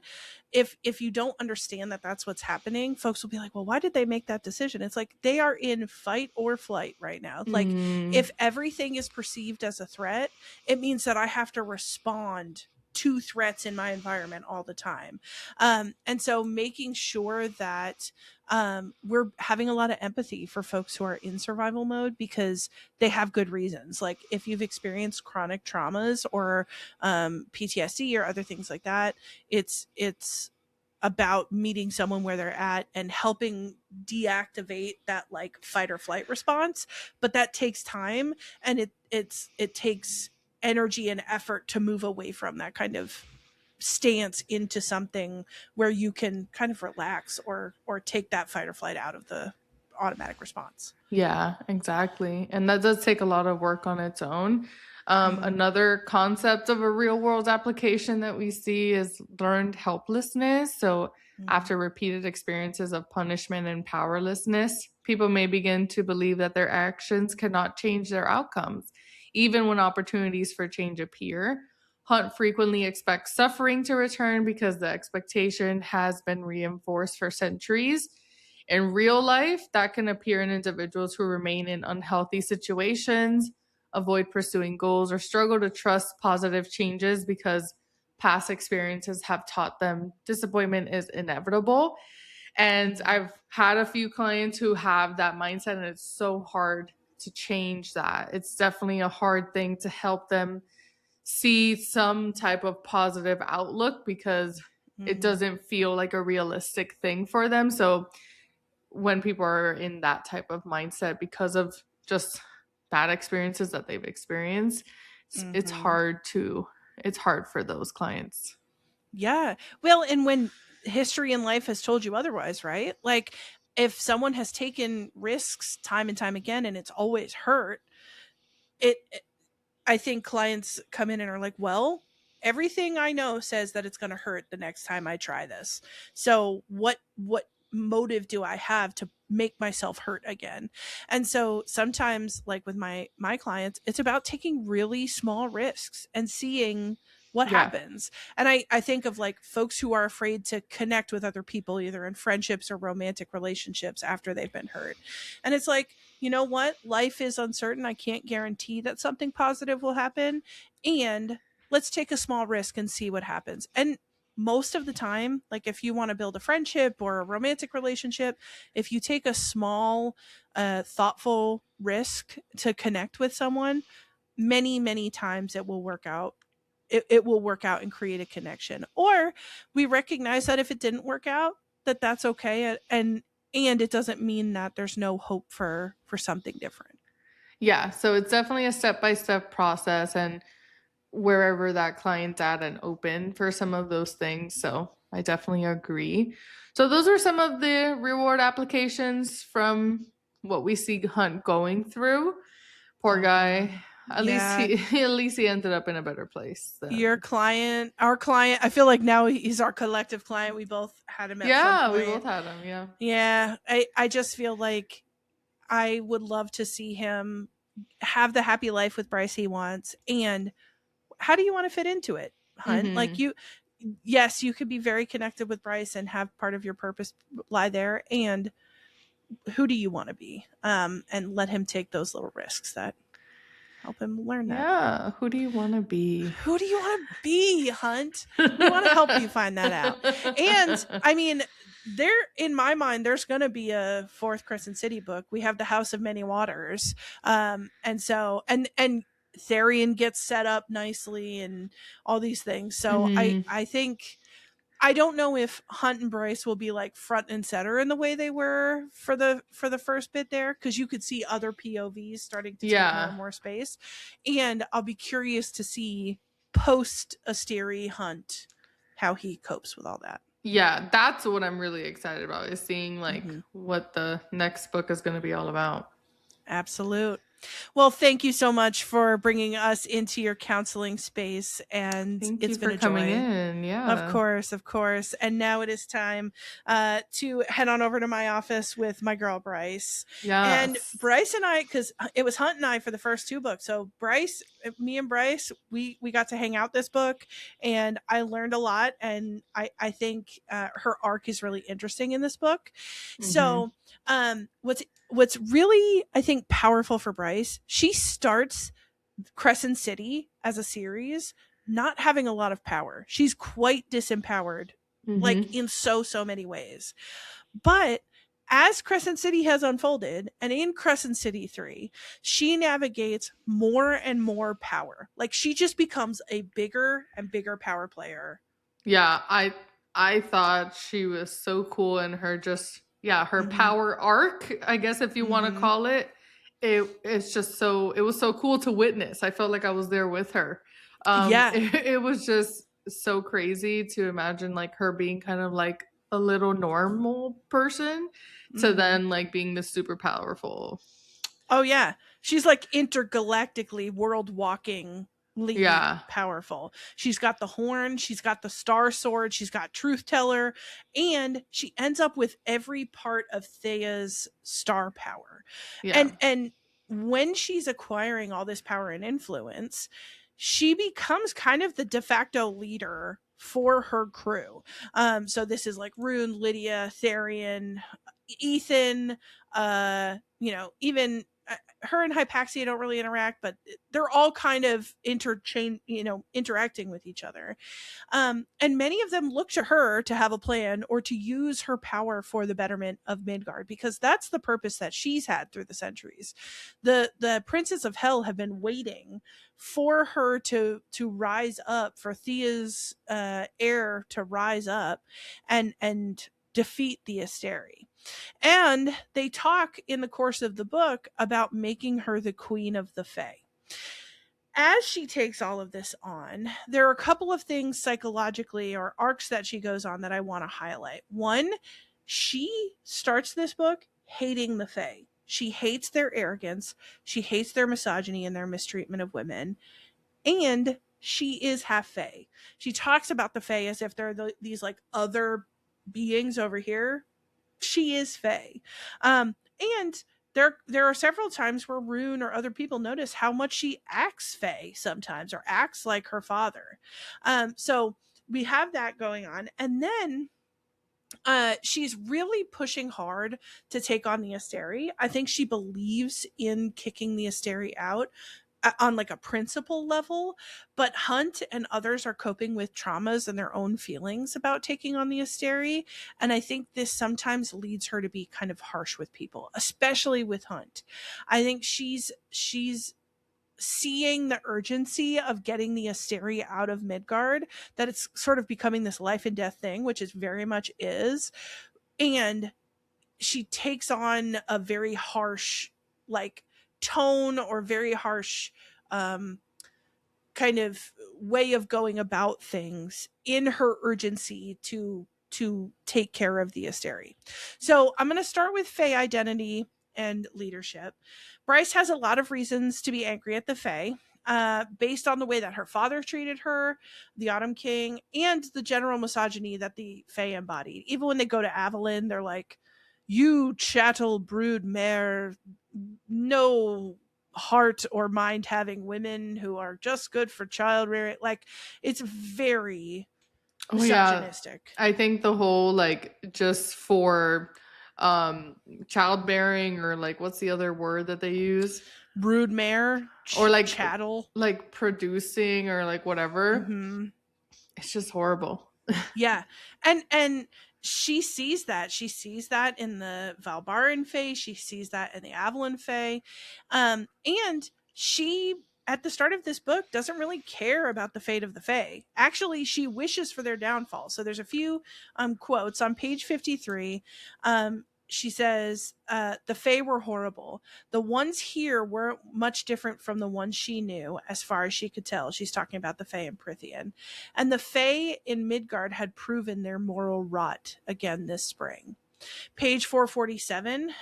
if you don't understand that that's what's happening, folks will be like, well, why did they make that decision? It's like they are in fight or flight right now. Like if everything is perceived as a threat, it means that I have to respond two threats in my environment all the time. And so making sure that we're having a lot of empathy for folks who are in survival mode because they have good reasons. Like if you've experienced chronic traumas or PTSD or other things like that, it's about meeting someone where they're at and helping deactivate that like fight or flight response. But that takes time, and it takes energy and effort to move away from that kind of stance into something where you can kind of relax or take that fight or flight out of the automatic response. Yeah, exactly. And that does take a lot of work on its own. Mm-hmm. Another concept of a real world application that we see is learned helplessness. So, Mm-hmm. after repeated experiences of punishment and powerlessness, people may begin to believe that their actions cannot change their outcomes, even when opportunities for change appear. Hunt frequently expects suffering to return because the expectation has been reinforced for centuries. In real life, that can appear in individuals who remain in unhealthy situations, avoid pursuing goals, or struggle to trust positive changes because past experiences have taught them disappointment is inevitable. And Mm-hmm. I've had a few clients who have that mindset, and it's so hard to change that. It's definitely a hard thing to help them see some type of positive outlook because it Mm-hmm. doesn't feel like a realistic thing for them. So when people are in that type of mindset because of just bad experiences that they've experienced, it's Mm-hmm. hard to it's hard for those clients. Yeah. Well, and when history and life has told you otherwise, right? Like if someone has taken risks time and time again and it's always hurt, it I think clients come in and are like, well, everything I know says that it's going to hurt the next time I try this. So what motive do I have to make myself hurt again? And so sometimes like with my clients, it's about taking really small risks and seeing what Yeah. happens. And I think of like folks who are afraid to connect with other people either in friendships or romantic relationships after they've been hurt. And it's like, you know what? Life is uncertain. I can't guarantee that something positive will happen. And let's take a small risk and see what happens. And most of the time, like if you want to build a friendship or a romantic relationship, if you take a small, thoughtful risk to connect with someone, many, many times it will work out. It will work out and create a connection. Or we recognize that if it didn't work out, that that's okay. And it doesn't mean that there's no hope for something different. Yeah, so it's definitely a step-by-step process, and wherever that client's at and open for some of those things. So I definitely agree. So those are some of the reward applications from what we see Hunt going through. Poor guy. At least Yeah, he at least he ended up in a better place your than. client, our client, I feel like now he's our collective client. We both had him at some Yeah, we both point. had him, yeah. Yeah, I just feel like I would love to see him have the happy life with Bryce he wants. And how do you want to fit into it, Hunt? Like Mhm. you, yes, you could be very connected with Bryce and have part of your purpose lie there. And who do you want to be? And let him take those little risks that help him learn that. Yeah, who do you want to be? Who do you want to be, Hunt? We want to help you find that out. And I mean, there in my mind, there's going to be a fourth Crescent City book. We have the House of Many Waters, and so and Therian gets set up nicely and all these things. So Mhm. I think I don't know if Hunt and Bryce will be like front and center in the way they were for the first bit there, because you could see other POVs starting to take more Yeah. and more space. And I'll be curious to see post Asteri Hunt how he copes with all that. Yeah, that's what I'm really excited about is seeing like Mm-hmm. what the next book is going to be all about. Absolute. Well, thank you so much for bringing us into your counseling space, and Thank it's you been for a coming joy. in. Of Yeah. course, of course. And now it is time to head on over to my office with my girl Bryce. And Yes. Bryce and I, because it was Hunt and I for the first two books. So Bryce, me and Bryce, we got to hang out this book, and I learned a lot. And I think her arc is really interesting in this book. Mhm. So what's really I think powerful for Bryce, she starts Crescent City as a series not having a lot of power. She's quite disempowered, like Mm-hmm. in so many ways. But as Crescent City has unfolded, and in Crescent City 3, she navigates more and more power. Like she just becomes a bigger and bigger power player. Yeah, I thought she was so cool in her just yeah, her Mhm. power arc, I guess if you want to Mhm. call it. It's just so it was so cool to witness. I felt like I was there with her. Yeah. It was just so crazy to imagine like her being kind of like a little normal person to Mhm. then like being this super powerful. Oh yeah. She's like intergalactically world walkingly Yeah. powerful. She's got the horn, she's got the star sword, she's got truth teller, and she ends up with every part of Thea's star power. Yeah. And when she's acquiring all this power and influence, she becomes kind of the de facto leader for her crew. So this is like Rune, Lydia, Therian, Ethan, even her and Hypaxia don't really interact, but they're all kind of interacting with each other. And many of them look to her to have a plan or to use her power for the betterment of Midgard, because that's the purpose that she's had through the centuries. The princes of hell have been waiting for her to rise up, for Thea's heir to rise up and defeat the Asteri. And they talk in the course of the book about making her the queen of the Fae. As she takes all of this on, there are a couple of things psychologically or arcs that she goes on that I want to highlight. One, she starts this book hating the Fae. She hates their arrogance, she hates their misogyny and their mistreatment of women, and she is half Fae. She talks about the Fae as if they're these like other beings over here. She is Fae. And there are several times where Rune or other people notice how much she acts Fae sometimes, or acts like her father. So we have that going on. And then she's really pushing hard to take on the Asteri. I think she believes in kicking the Asteri out on like a principle level, but Hunt and others are coping with traumas and their own feelings about taking on the Asteri, and I think this sometimes leads her to be kind of harsh with people, especially with Hunt. I think she's seeing the urgency of getting the Asteri out of Midgard, that it's sort of becoming this life and death thing, which it very much is, and she takes on a very harsh like tone, or very harsh um kind of way of going about things in her urgency to take care of the Asteri. So I'm going to start with Fae identity and leadership. Bryce has a lot of reasons to be angry at the Fae, based on the way that her father treated her, the Autumn King, and the general misogyny that the Fae embodied. Even when they go to Avalon, they're like, "You chattel brood mare, no heart or mind having women who are just good for child rearing." Like, it's very Oh yeah. misogynistic. I think the whole like just for um childbearing or like what's the other word that they use? Broodmare, Or chattel. like producing or like whatever. Hmm. It's just horrible. Yeah, and she sees that. She sees that in the Valbaran Fae. She sees that in the Avalon Fae, and she, at the start of this book, doesn't really care about the fate of the Fae. Actually, she wishes for their downfall. So there's a few quotes on page 53. She says, "The Fae were horrible. The ones here weren't much different from the ones she knew, as far as she could tell." She's talking about the Fae in Prithian. And the Fae in Midgard had proven their moral rot again this spring. Page 447,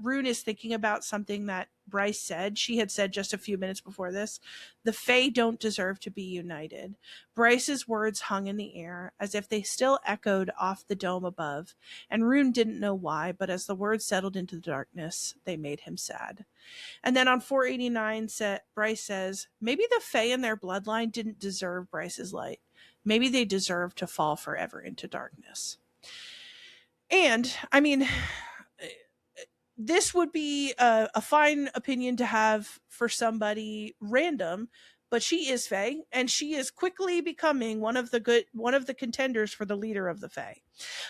Rune is thinking about something that Bryce said. She had said just a few minutes before this: "The Fae don't deserve to be united." Bryce's words hung in the air, as if they still echoed off the dome above, and Rune didn't know why, but as the words settled into the darkness, they made him sad. And then on 489, Bryce says, "Maybe the Fae in their bloodline didn't deserve Bryce's light. Maybe they deserve to fall forever into darkness." And I mean, this would be a fine opinion to have for somebody random, but she is Fae, and she is quickly becoming one of the contenders for the leader of the Fae.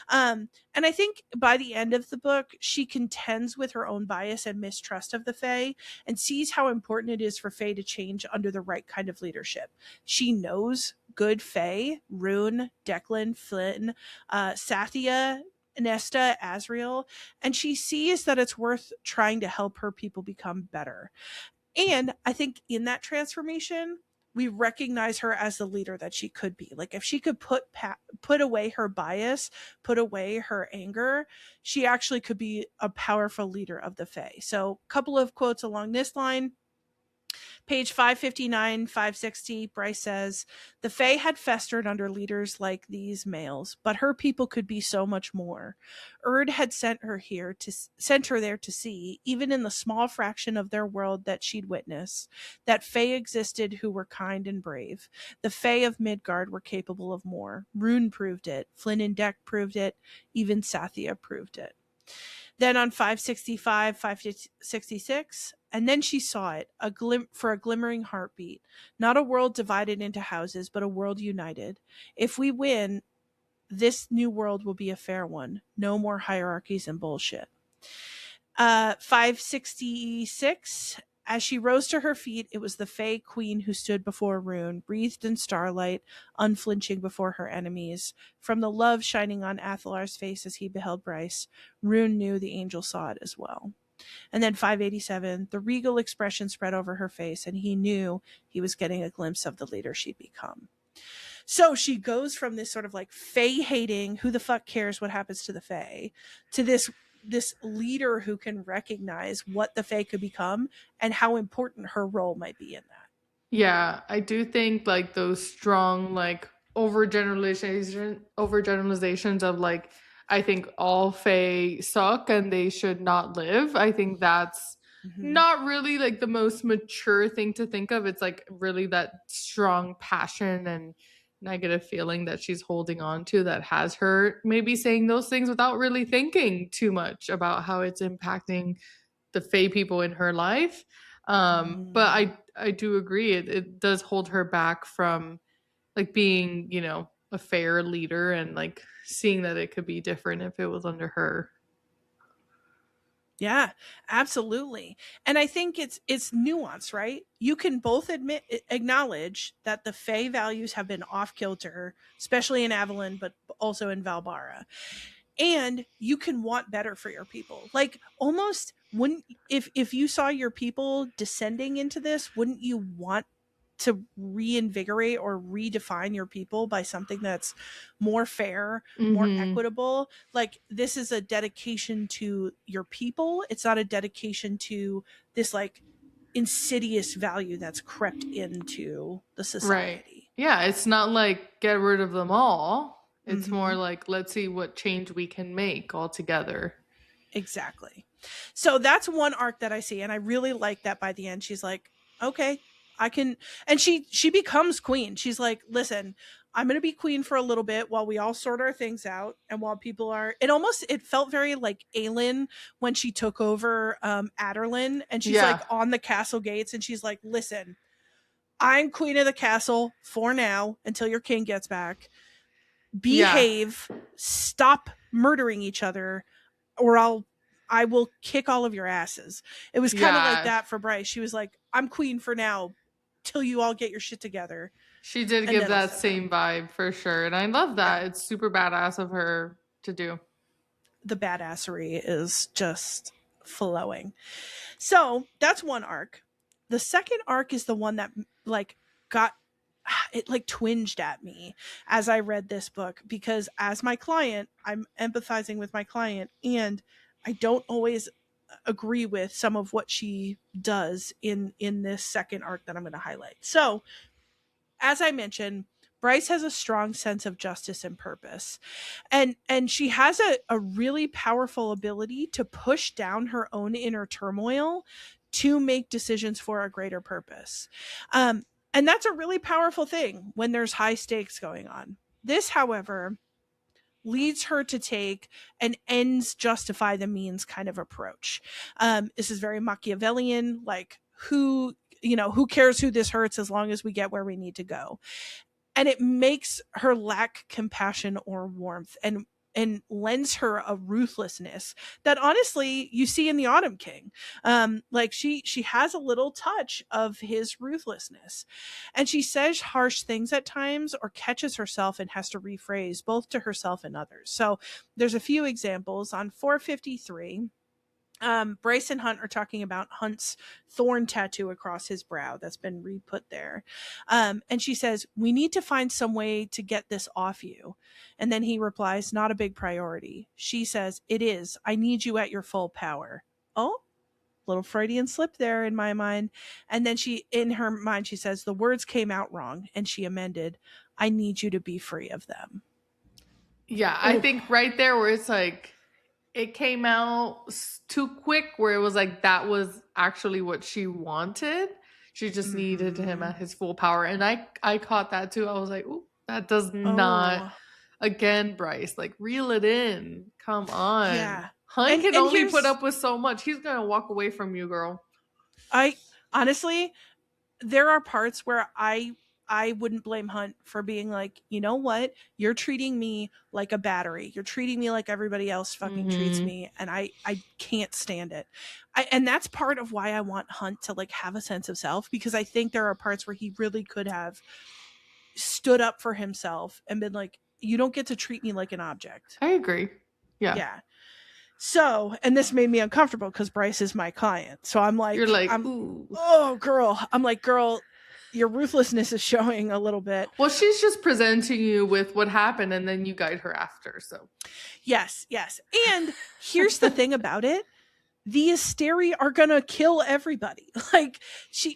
And I think by the end of the book, she contends with her own bias and mistrust of the Fae and sees how important it is for Fae to change under the right kind of leadership. She knows good Fae, Rune, Declan, Flynn, Sathia, Nesta, Azriel, and she sees that it's worth trying to help her people become better. And I think in that transformation, we recognize her as the leader that she could be. Like if she could put away her bias, put away her anger, she actually could be a powerful leader of the Fae. So, a couple of quotes along this line. Page 559, 560, Bryce says, the Fae had festered under leaders like these males, but her people could be so much more. Erd had sent her there to see, even in the small fraction of their world that she'd witnessed, that Fae existed who were kind and brave. The Fae of Midgard were capable of more. Rune proved it. Flynn and Deck proved it. Even Sathia proved it. Then on 565, 566, and then she saw it, for a glimmering heartbeat. Not a world divided into houses, but a world united. If we win, this new world will be a fair one. No more hierarchies and bullshit. 566, as she rose to her feet, it was the Fae Queen who stood before Rune, breathed in starlight, unflinching before her enemies. From the love shining on Athalar's face as he beheld Bryce, Rune knew the angel saw it as well. And then 587, the regal expression spread over her face, and he knew he was getting a glimpse of the leader she'd become. So she goes from this sort of like Fae hating, who the fuck cares what happens to the Fae, to this leader who can recognize what the Fae could become and how important her role might be in that. Yeah, I do think like those strong like overgeneralizations of like I think all Fae suck and they should not live. I think that's not really like the most mature thing to think of. It's like really that strong passion and negative feeling that she's holding on to that has her maybe saying those things without really thinking too much about how it's impacting the Fae people in her life. But I do agree it does hold her back from like being, you know, a fair leader and like seeing that it could be different if it was under her. Yeah, absolutely. And I think it's nuance, right? You can both acknowledge that the Fae values have been off kilter, especially in Avalon, but also in Valbara. And you can want better for your people. Like almost wouldn't if you saw your people descending into this, wouldn't you want to reinvigorate or redefine your people by something that's more fair, more equitable? Like this is a dedication to your people. It's not a dedication to this like insidious value that's crept into the society. Right. Yeah, it's not like get rid of them all. It's more like let's see what change we can make all together. Exactly. So that's one arc that I see, and I really like that by the end she's like, okay, I can, and she becomes queen. She's like, listen, I'm going to be queen for a little bit while we all sort our things out and while people are, it felt very like Aelin when she took over Aderlin, and she's like on the castle gates and she's like, listen, I'm queen of the castle for now until your king gets back. Behave, stop murdering each other, or I will kick all of your asses. It was kind of like that for Bryce. She was like, I'm queen for now till you all get your shit together. She did give that same vibe for sure. And I love that. Yeah. It's super badass of her to do. The badassery is just flowing. So that's one arc. The second arc is the one that like got it like twinged at me as I read this book, because as my client, I'm empathizing with my client, and I don't always agree with some of what she does in this second arc that I'm going to highlight. So, as I mentioned, Bryce has a strong sense of justice and purpose. And she has a really powerful ability to push down her own inner turmoil to make decisions for a greater purpose. And that's a really powerful thing when there's high stakes going on. This, however, leads her to take an ends justify the means kind of approach. This is very Machiavellian, like who who cares who this hurts as long as we get where we need to go. And it makes her lack compassion or warmth, and lends her a ruthlessness that honestly you see in the Autumn King. Like she has a little touch of his ruthlessness, and she says harsh things at times or catches herself and has to rephrase both to herself and others. So there's a few examples on 453. Bryce and Hunt are talking about Hunt's thorn tattoo across his brow that's been re-put there. And she says, "We need to find some way to get this off you." And then he replies, "Not a big priority." She says, "It is. I need you at your full power." Oh, little Freudian slip there in my mind. And then in her mind, she says, "The words came out wrong." And she amended, "I need you to be free of them." Yeah, I Ooh. think right there where it's like it came out too quick, where it was like that was actually what she wanted. She just needed him at his full power. And I caught that too. I was like, "Ooh, that does not." Oh, Again, Bryce, like reel it in. Come on. yeah. Hunt And can and only put here's up with so much. He's gonna walk away from you, girl. I honestly, there are parts where I wouldn't blame Hunt for being like, "You know what? You're treating me like a battery. You're treating me like everybody else fucking treats Mm-hmm. me, and I can't stand it." And that's part of why I want Hunt to like have a sense of self, because I think there are parts where he really could have stood up for himself and been like, "You don't get to treat me like an object." I agree. Yeah. Yeah. So, and this made me uncomfortable because Bryce is my client. So You're like, ooh. oh, girl. I'm like, girl, your ruthlessness is showing a little bit. Well, she's just presenting you with what happened and then you guide her after. So, Yes, yes. And here's the thing about it. The Asteri are going to kill everybody. Like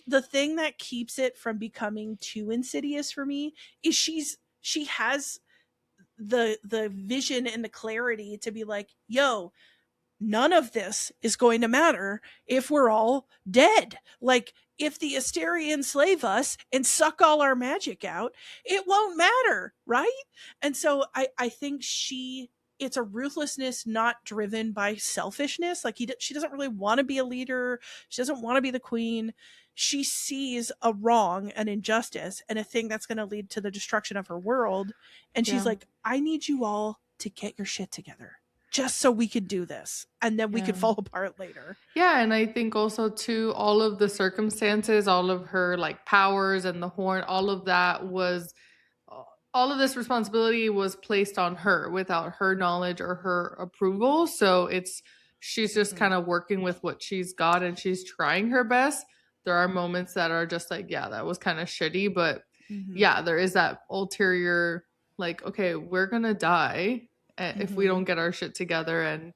the thing that keeps it from becoming too insidious for me is she has the vision and the clarity to be like, "Yo, none of this is going to matter if we're all dead. Like, if the Asteri enslave us and suck all our magic out, it won't matter, right?" And so I think it's a ruthlessness not driven by selfishness. Like she doesn't really want to be a leader. She doesn't want to be the queen. She sees a wrong, an injustice, and a thing that's going to lead to the destruction of her world. And she's yeah. like, "I need you all to get your shit together, just so we could do this, and then we Yeah. could fall apart later." Yeah, and I think also too, all of the circumstances, all of her like powers and the horn, all of that was all of this responsibility was placed on her without her knowledge or her approval. So she's just kind of working with what she's got and she's trying her best. There are moments that are just like, yeah, that was kind of shitty, but yeah, there is that ulterior like, okay, we're gonna die if we don't get our shit together, and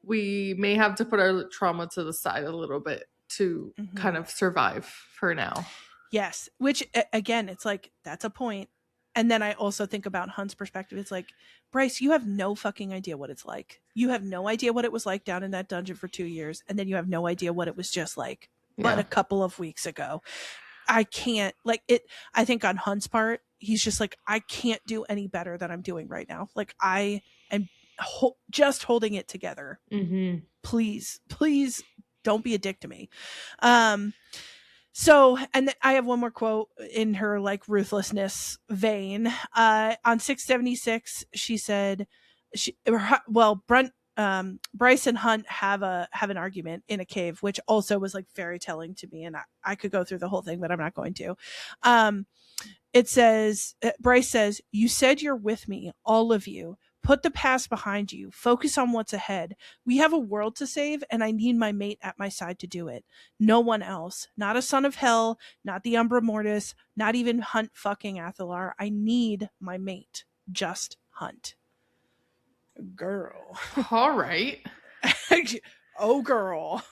we may have to put our trauma to the side a little bit to kind of survive for now. Yes, which again, it's like that's a point. And then I also think about Hunt's perspective. It's like, Bryce, you have no fucking idea what it's like. You have no idea what it was like down in that dungeon for 2 years, and then you have no idea what it was just like but Yeah. a couple of weeks ago. I can't like it. I think on Hunt's part, he's just like, I can't do any better than I'm doing right now. Like I am just holding it together. Please, please don't be a dick to me. So, and I have one more quote in her like ruthlessness vein. On 676, she said, Bryce and Hunt have an argument in a cave, which also was like very telling to me. And I could go through the whole thing, but I'm not going to. It says, Bryce says, "You said you're with me, all of you. Put the past behind you. Focus on what's ahead. We have a world to save, and I need my mate at my side to do it. No one else. Not a son of hell, not the Umbra Mortis, not even Hunt fucking Athalar. I need my mate. Just Hunt." Girl. All right. Oh, girl.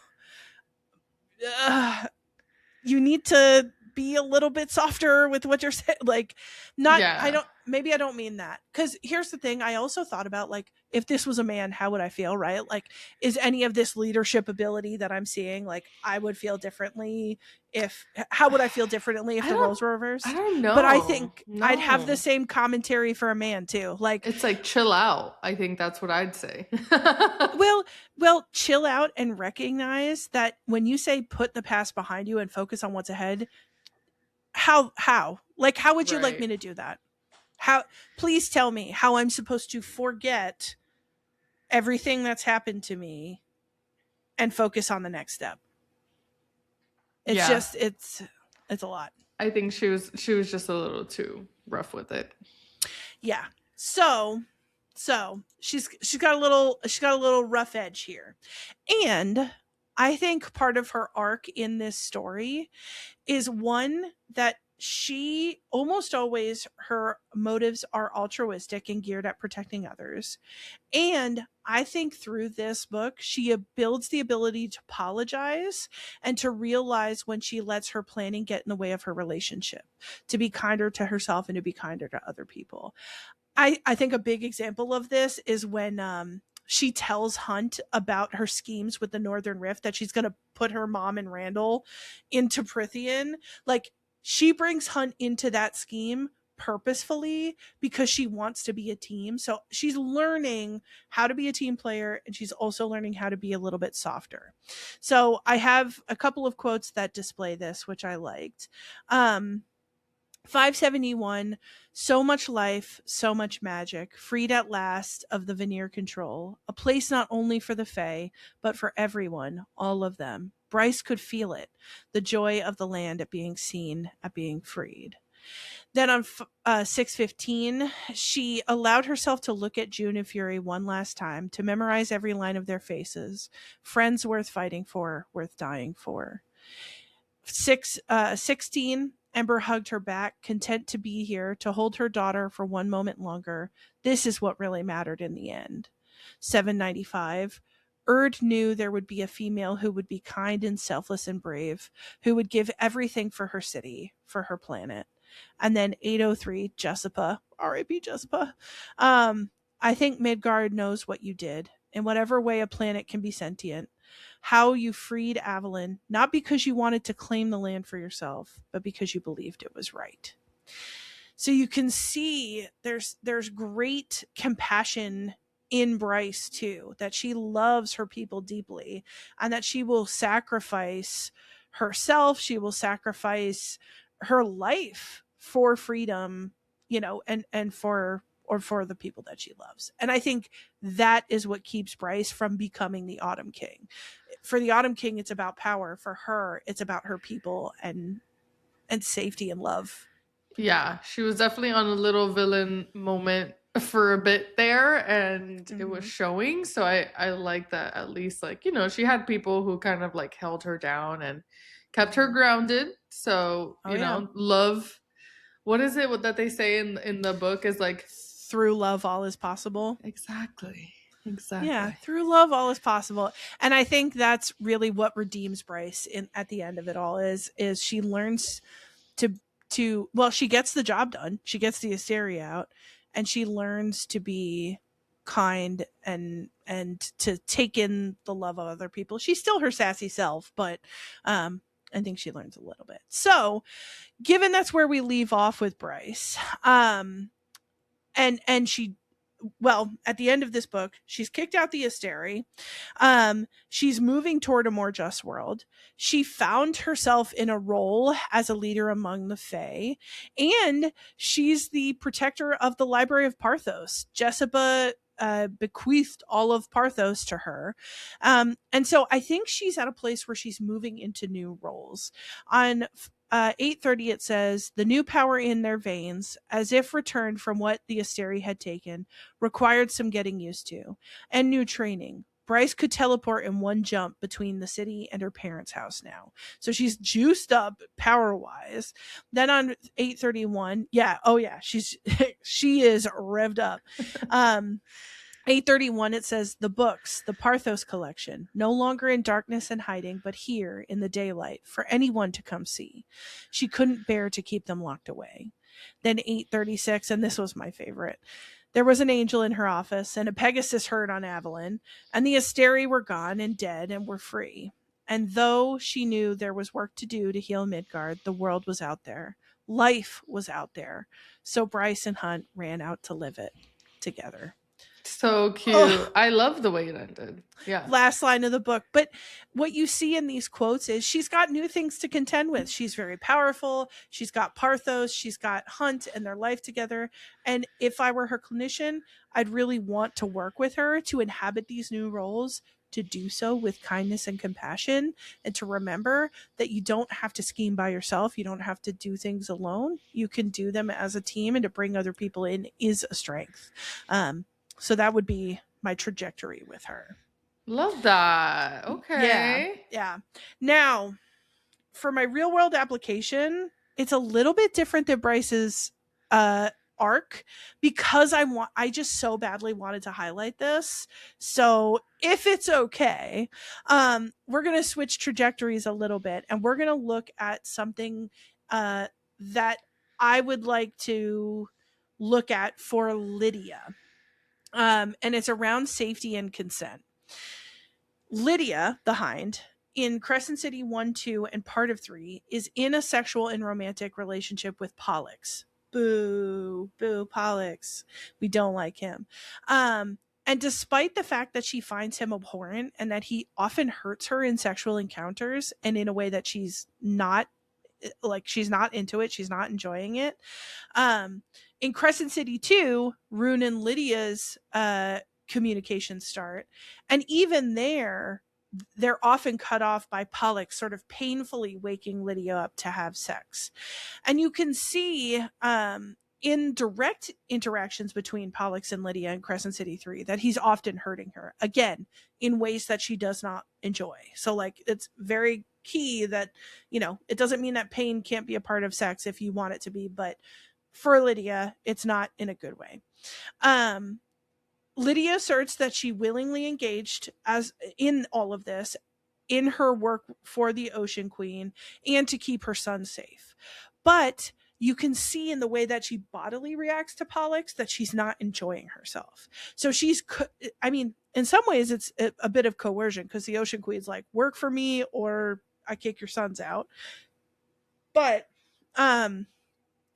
You need to be a little bit softer with what you're saying. Like, not, Yeah. maybe I don't mean that. Because here's the thing. I also thought about, like, if this was a man, how would I feel, right? Like, is any of this leadership ability that I'm seeing, like, I would feel differently how would I feel differently if I the don't roles were I reversed? don't But I know. think I'd have the No. same commentary for a man too. Like, It's like chill out. I think that's what I'd say. well, chill out and recognize that when you say put the past behind you and focus on what's ahead, how? Like, how would you like Right. me to do that? How, please tell me how I'm supposed to forget everything that's happened to me and focus on the next step. It's Yeah. just it's a lot. I think she was just a little too rough with it. Yeah. So she's got a little rough edge here. And I think part of her arc in this story is one that she almost always, her motives are altruistic and geared at protecting others. And I think through this book, she builds the ability to apologize and to realize when she lets her planning get in the way of her relationship, to be kinder to herself and to be kinder to other people. I think a big example of this is when she tells Hunt about her schemes with the Northern Rift, that she's going to put her mom and Randall into Prithian. Like, she brings Hunt into that scheme purposefully because she wants to be a team. So she's learning how to be a team player, and she's also learning how to be a little bit softer. So I have a couple of quotes that display this, which I liked. 571, so much life, so much magic, freed at last of the veneer control, a place not only for the Fae, but for everyone, all of them. Bryce could feel it, the joy of the land at being seen, at being freed. Then on 615, she allowed herself to look at June and Fury one last time, to memorize every line of their faces. Friends worth fighting for, worth dying for. 16, Ember hugged her back, content to be here, to hold her daughter for one moment longer. This is what really mattered in the end. 795, Erd knew there would be a female who would be kind and selfless and brave, who would give everything for her city, for her planet. And then 803, Jessica, R.I.P. Jessica. I think Midgard knows what you did, in whatever way a planet can be sentient. How you freed Avalon, not because you wanted to claim the land for yourself, but because you believed it was right. So you can see there's great compassion in Bryce too, that she loves her people deeply, and that she will sacrifice herself, she will sacrifice her life for freedom, and for the people that she loves. And I think that is what keeps Bryce from becoming the Autumn King. For the Autumn King, it's about power. For her, it's about her people and safety and love. Yeah, she was definitely on a little villain moment for a bit there, and it was showing. So I like that, at least, like, she had people who kind of like held her down and kept her grounded. So, love, what is it that they say in the book is like, through love all is possible. Exactly. Yeah, through love all is possible. And I think that's really what redeems Bryce at the end of it all, is she learns to well, she gets the job done. She gets the hysteria out, and she learns to be kind and to take in the love of other people. She's still her sassy self, but I think she learns a little bit. So, given that's where we leave off with Bryce, and she, well, at the end of this book, she's kicked out the Asteri. She's moving toward a more just world. She found herself in a role as a leader among the Fae, and she's the protector of the Library of Parthos. Jessica bequeathed all of Parthos to her. And so I think she's at a place where she's moving into new roles. On 830, it says, the new power in their veins, as if returned from what the Asteri had taken, required some getting used to, and new training. Bryce could teleport in one jump between the city and her parents' house now. So she's juiced up power-wise. Then on 831, she is revved up. 831, it says, the books, the Parthos collection, no longer in darkness and hiding, but here in the daylight for anyone to come see. She couldn't bear to keep them locked away. Then 836, and this was my favorite. There was an angel in her office, and a Pegasus herd on Avalon, and the Asteri were gone and dead and were free. And though she knew there was work to do to heal Midgard, the world was out there. Life was out there. So Bryce and Hunt ran out to live it together. So cute. Oh, I love the way it ended. Yeah. last line of the book. But what you see in these quotes is she's got new things to contend with. She's very powerful. She's got Parthos. She's got Hunt and their life together. And if I were her clinician, I'd really want to work with her to inhabit these new roles, to do so with kindness and compassion, and to remember that you don't have to scheme by yourself. You don't have to do things alone. You can do them as a team, and to bring other people in is a strength. So that would be my trajectory with her. Love that. Yeah. Okay. Yeah. Now, for my real world application, it's a little bit different than Bryce's arc, because I just so badly wanted to highlight this. So if it's okay, we're going to switch trajectories a little bit, and we're going to look at something that I would like to look at for Lydia. And it's around safety and consent. Lydia, the Hind, in Crescent City 1, 2, and part of 3, is in a sexual and romantic relationship with Pollux. Boo, boo, Pollux. We don't like him. And despite the fact that she finds him abhorrent and that he often hurts her in sexual encounters, and in a way that she's not into it, she's not enjoying it. In Crescent City 2, Rune and Lydia's communications start, and even there, they're often cut off by Pollux sort of painfully waking Lydia up to have sex. And you can see in direct interactions between Pollux and Lydia in Crescent City 3 that he's often hurting her, again, in ways that she does not enjoy. So like, it's very key that, it doesn't mean that pain can't be a part of sex if you want it to be, but for Lydia, it's not in a good way. Lydia asserts that she willingly engaged as in all of this in her work for the Ocean Queen and to keep her son safe. But you can see in the way that she bodily reacts to Pollux that she's not enjoying herself. So in some ways it's a bit of coercion, because the Ocean Queen's like, work for me or I kick your sons out. But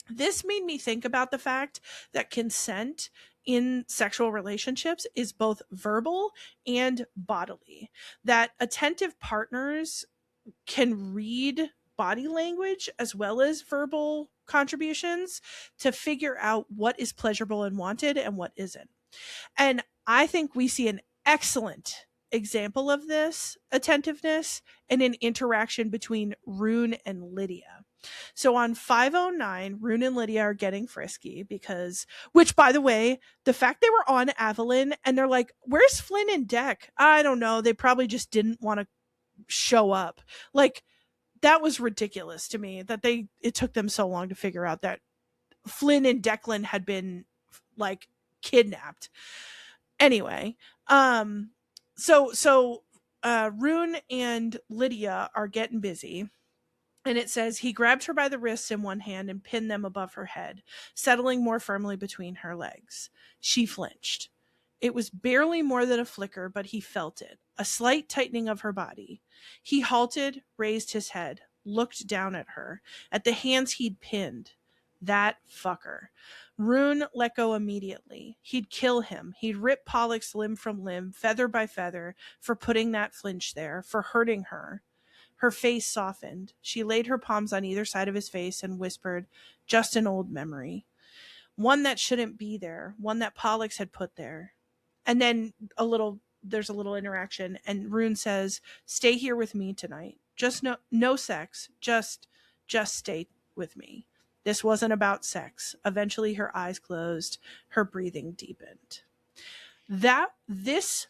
this made me think about the fact that consent in sexual relationships is both verbal and bodily. That attentive partners can read body language as well as verbal contributions to figure out what is pleasurable and wanted and what isn't. And I think we see an excellent example of this attentiveness in an interaction between Rune and Lydia. So on 509, Rune and Lydia are getting frisky which by the way, the fact they were on Avalon and they're like, where's Flynn and Deck? I don't know. They probably just didn't want to show up. Like, that was ridiculous to me that it took them so long to figure out that Flynn and Declan had been like kidnapped. Anyway, so Rune and Lydia are getting busy. And it says, he grabbed her by the wrists in one hand and pinned them above her head, settling more firmly between her legs. She flinched. It was barely more than a flicker, but he felt it, a slight tightening of her body. He halted, raised his head, looked down at her, at the hands he'd pinned. That fucker. Rune let go immediately. He'd kill him. He'd rip Pollux limb from limb, feather by feather, for putting that flinch there, for hurting her. Her face softened. She laid her palms on either side of his face and whispered, just an old memory. One that shouldn't be there. One that Pollux had put there. And then there's a little interaction, and Rune says, stay here with me tonight. Just no sex. Just stay with me. This wasn't about sex. Eventually her eyes closed. Her breathing deepened. This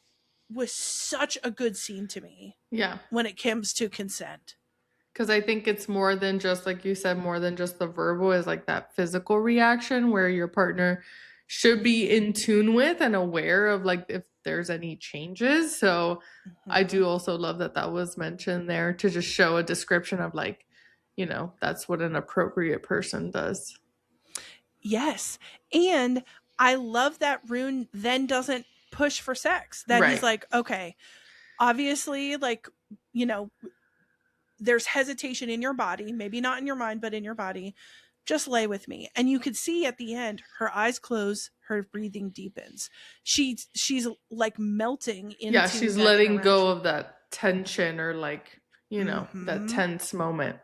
was such a good scene to me. Yeah. When it comes to consent. Because I think it's more than just, like you said, more than just the verbal, is like that physical reaction where your partner should be in tune with and aware of like if there's any changes. So I Mhm. do also love that that was mentioned there to just show a description of like, that's what an appropriate person does. Yes. And I love that Rune then doesn't push for sex. That he's Right. like, okay, obviously, like, you know, there's hesitation in your body, maybe not in your mind, but in your body. Just lay with me. And you could see at the end, her eyes close, her breathing deepens. She's like melting Yeah, into she's that letting go interaction. of that tension or like, that Hmm. tense moment.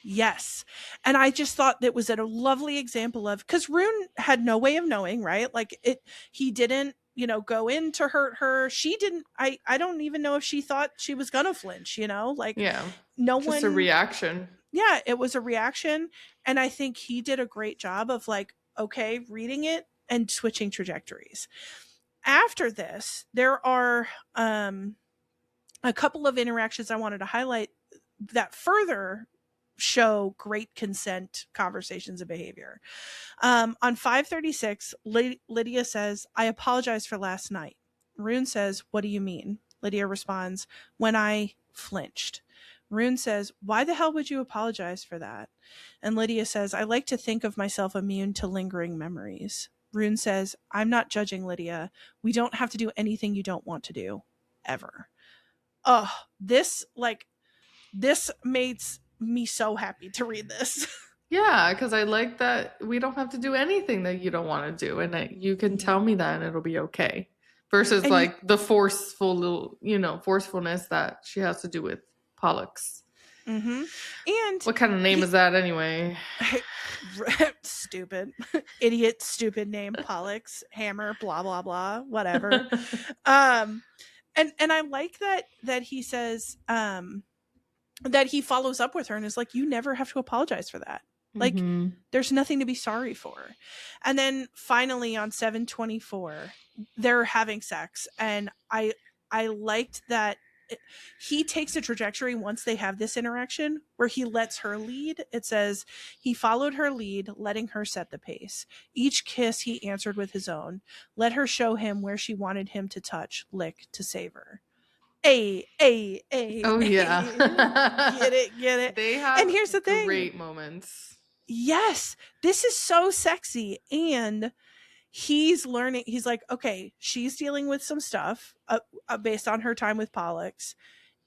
Yes. And I just thought that was a lovely example of, because Rune had no way of knowing, right? Like he didn't, go in to hurt her. She didn't, I don't even know if she thought she was gonna flinch, like Yeah. no Just a one, reaction. yeah, it was a reaction. And I think he did a great job of like, okay, reading it and switching trajectories. After this, there are a couple of interactions I wanted to highlight that further show great consent conversations and behavior. On 536, Lydia says, I apologize for last night. Rune says, what do you mean? Lydia responds, when I flinched. Rune says, why the hell would you apologize for that? And Lydia says, I like to think of myself immune to lingering memories. Rune says, I'm not judging, Lydia. We don't have to do anything you don't want to do, ever. Oh, this makes me so happy to read this. Yeah, because I like that we don't have to do anything that you don't want to do, and that you can tell me that, and it'll be okay. Versus And like the forcefulness that she has to do with Pollux. mm-hmm. And What kind of name is he that anyway? stupid idiot stupid name, Pollux, hammer, blah blah blah, whatever. um and I like that he says that he follows up with her and is like, you never have to apologize for that. Like, Mm-hmm. there's nothing to be sorry for. And then finally on 724, they're having sex. And I liked that he takes a trajectory once they have this interaction where he lets her lead. It says he followed her lead, letting her set the pace. Each kiss he answered with his own. Let her show him where she wanted him to touch, lick, to savor. Oh yeah. Get it, get it. They And have here's the thing. great moments. Yes, this is so sexy. And he's learning, he's like, okay, she's dealing with some stuff based on her time with Pollux.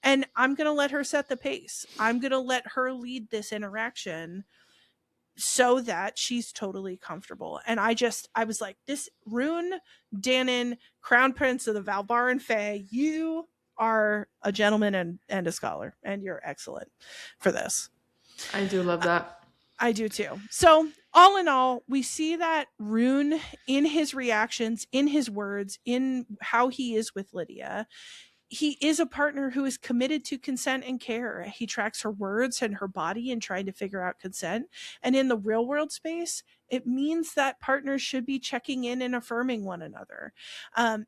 And I'm going to let her set the pace. I'm going to let her lead this interaction so that she's totally comfortable. And I was like, this Rune Dannon, Crown Prince of the Valbaran Fae, you are a gentleman and a scholar, and you're excellent for this. I do love that. I do too. So, all in all, we see that Rune in his reactions, in his words, in how he is with Lydia, he is a partner who is committed to consent and care. He tracks her words and her body in trying to figure out consent. And in the real world space, it means that partners should be checking in and affirming one another.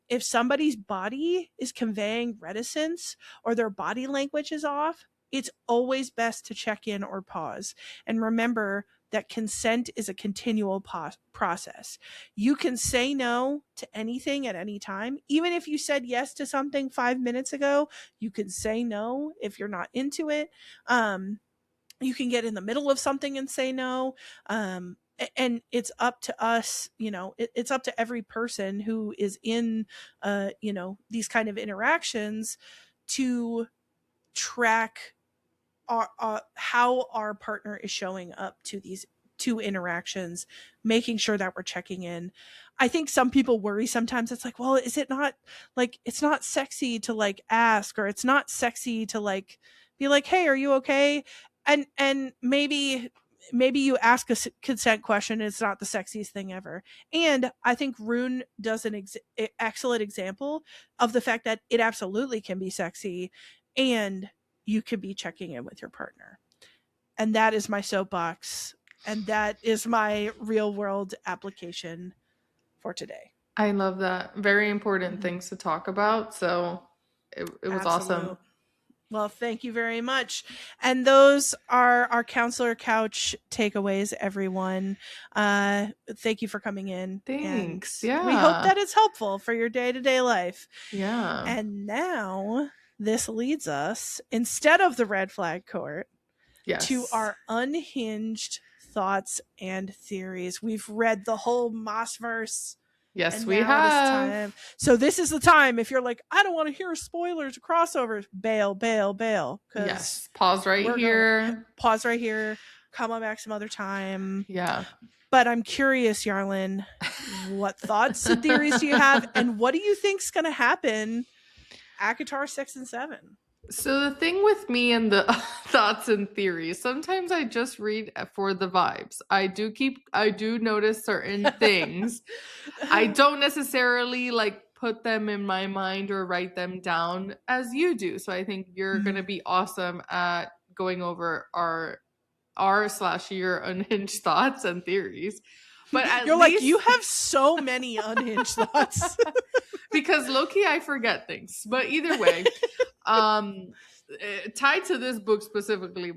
If somebody's body is conveying reticence or their body language is off, it's always best to check in or pause. And remember that consent is a continual process. You can say no to anything at any time. Even if you said yes to something 5 minutes ago, you can say no if you're not into it. You can get in the middle of something and say no. And it's up to us, it's up to every person who is in, these kind of interactions to track how our partner is showing up to these two interactions, making sure that we're checking in. I think some people worry sometimes. It's like, well, is it not like, it's not sexy to like ask, or it's not sexy to like be like, hey, are you okay? And maybe you ask a consent question, it's not the sexiest thing ever. And I think Rune does an excellent example of the fact that it absolutely can be sexy, and you could be checking in with your partner. And that is my soapbox. And that is my real world application for today. I love that. Very important Mm-hmm. things to talk about. So it was Absolute. awesome. Well, thank you very much. And those are our counselor couch takeaways, everyone. Thank you for coming in. And Thanks. we hope Yeah. that it's helpful for your day to day life. Yeah. And now this leads us, instead of the red flag court, to Yes. our unhinged thoughts and theories. We've read the whole Mossverse. Yes, And we now it is have. time. So this is the time. If you're like, I don't want to hear spoilers or crossovers, bail, bail, bail. Because Yes. Pause right we're going to here. pause right here. Come on back some other time. Yeah. But I'm curious, Yarlin, what thoughts and theories do you have? And what do you think's going to happen ACOTAR 6 and 7? So the thing with me and the thoughts and theories, sometimes I just read for the vibes. I do notice certain things. I don't necessarily like put them in my mind or write them down as you do. So I think you're going to be awesome at going over our/your unhinged thoughts and theories. But at You're least like, you have so many unhinged thoughts. because low-key I forget things. But either way, tied to this book specifically,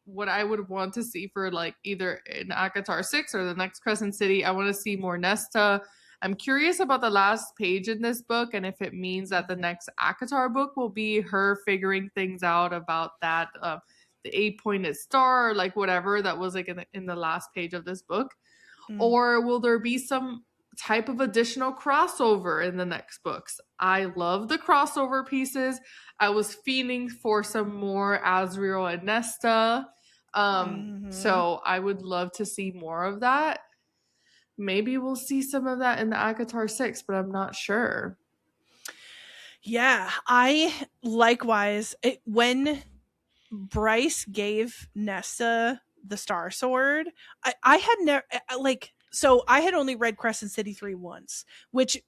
what I would want to see for like either in ACOTAR 6 or the next Crescent City, I want to see more Nesta. I'm curious about the last page in this book and if it means that the next ACOTAR book will be her figuring things out about that the 8-pointed star or like whatever that was like in the last page of this book. Or will there be some type of additional crossover in the next books? I love the crossover pieces. I was fiending for some more Azriel and Nesta. So I would love to see more of that. Maybe we'll see some of that in the ACOTAR 6, but I'm not sure. Yeah, I likewise, when Bryce gave Nesta the Star Sword, I had never, so I had only read Crescent City 3 once, which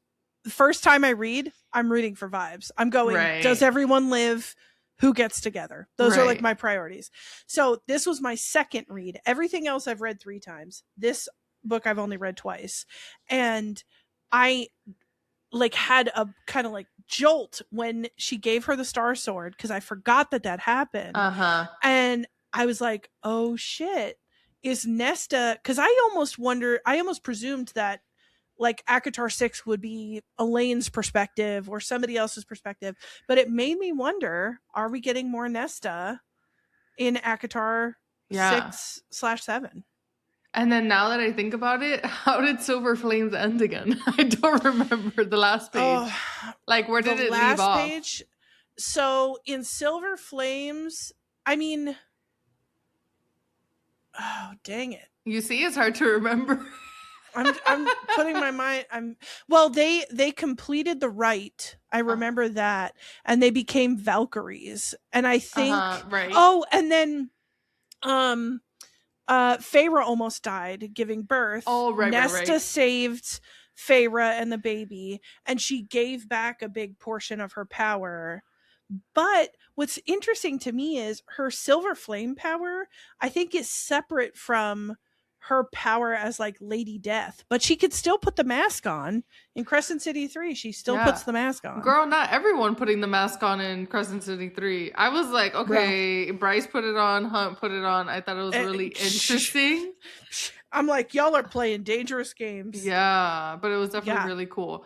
the first time I read, I'm rooting for vibes. I'm going, Right. Does everyone live? Who gets together? Those are like Right. my priorities. So this was my second read. Everything else I've read 3 times. This book I've only read twice. And I like had a kind of like jolt when she gave her the Star Sword because I forgot that happened. And I was like, oh shit, is Nesta, because I almost presumed that like ACOTAR 6 would be Elaine's perspective or somebody else's perspective, but it made me wonder, are we getting more Nesta in ACOTAR 6/7? And then now that I think about it, how did Silver Flames end again? I don't remember the last page. Oh, like, where did it leave off? Page, so in Silver Flames, I mean, oh, dang it. You see, it's hard to remember. I'm putting my mind. They completed the rite. I remember that, and they became Valkyries. And I think, right. Oh, and then, Feyre almost died giving birth. Oh, right, Nesta right. saved Feyre and the baby, and she gave back a big portion of her power. But what's interesting to me is her Silver Flame power, I think, is separate from her power as like Lady Death, but she could still put the mask on in Crescent City 3. She still puts the mask on. Girl, not everyone putting the mask on in Crescent City 3. I was like, okay, Bryce put it on, Hunt put it on. I thought it was really interesting. I'm like, y'all are playing dangerous games. Yeah, but it was definitely really cool.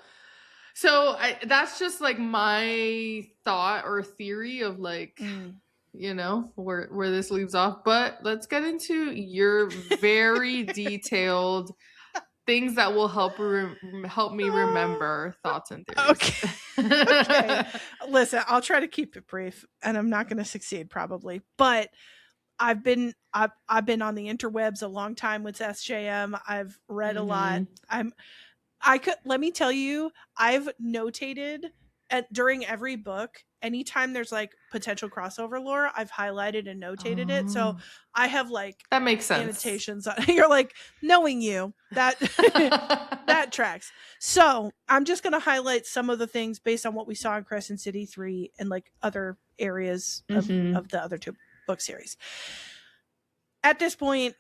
So that's just like my thought or theory of like, you know, where this leaves off. But let's get into your very detailed things that will help me remember thoughts and theories. Okay. Listen, I'll try to keep it brief, and I'm not going to succeed probably, but I've been on the interwebs a long time with SJM. I've read a lot. Let me tell you, I've notated during every book, anytime there's like potential crossover lore, I've highlighted and notated it. So I have like, that makes sense, annotations. You're like, knowing you, that that tracks. So I'm just going to highlight some of the things based on what we saw in Crescent City 3 and like other areas of the other 2 book series. At this point,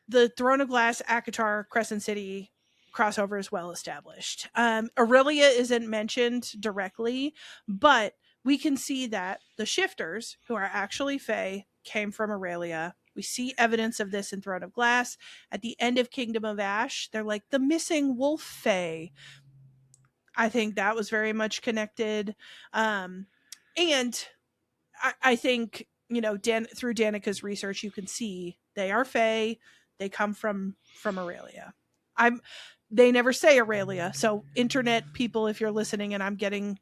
the Throne of Glass, ACOTAR, Crescent City crossover is well established. Aurelia isn't mentioned directly, but we can see that the shifters, who are actually Fae, came from Aurelia. We see evidence of this in Throne of Glass. At the end of Kingdom of Ash, they're like the missing wolf Fae. I think that was very much connected. And I think, through Danica's research, you can see they are Fae. They come from Aurelia. They never say Aurelia. So internet people, if you're listening and I'm getting,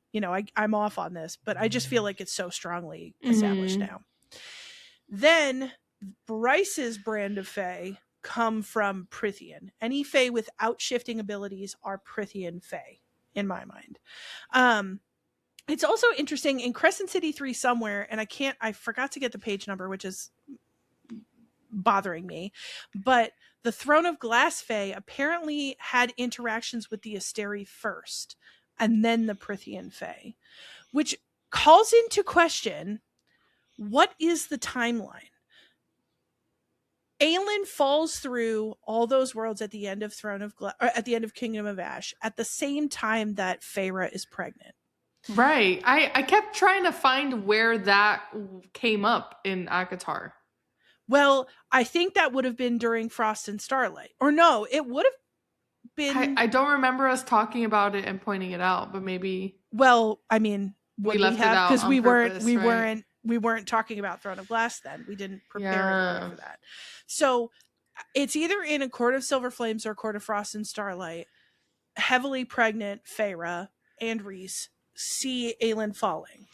I'm off on this, but I just feel like it's so strongly established now. Then Bryce's brand of Fae come from Prithian. Any Fae without shifting abilities are Prithian Fae, in my mind. It's also interesting in Crescent City 3 somewhere, and I forgot to get the page number, which is bothering me, but the Throne of Glass Fae apparently had interactions with the Asteri first, and then the Prithian Fae, which calls into question, what is the timeline? Aelin falls through all those worlds at the end of at the end of Kingdom of Ash at the same time that Feyre is pregnant. Right. I kept trying to find where that came up in ACOTAR. Well, I think that would have been during Frost and Starlight. Or no, it would have been... I don't remember us talking about it and pointing it out, but maybe... Well, I mean, we left it out because we we weren't talking about Throne of Glass then. We didn't prepare anyone for that. So it's either in A Court of Silver Flames or A Court of Frost and Starlight. Heavily pregnant Feyre and Rhys see Aelin falling.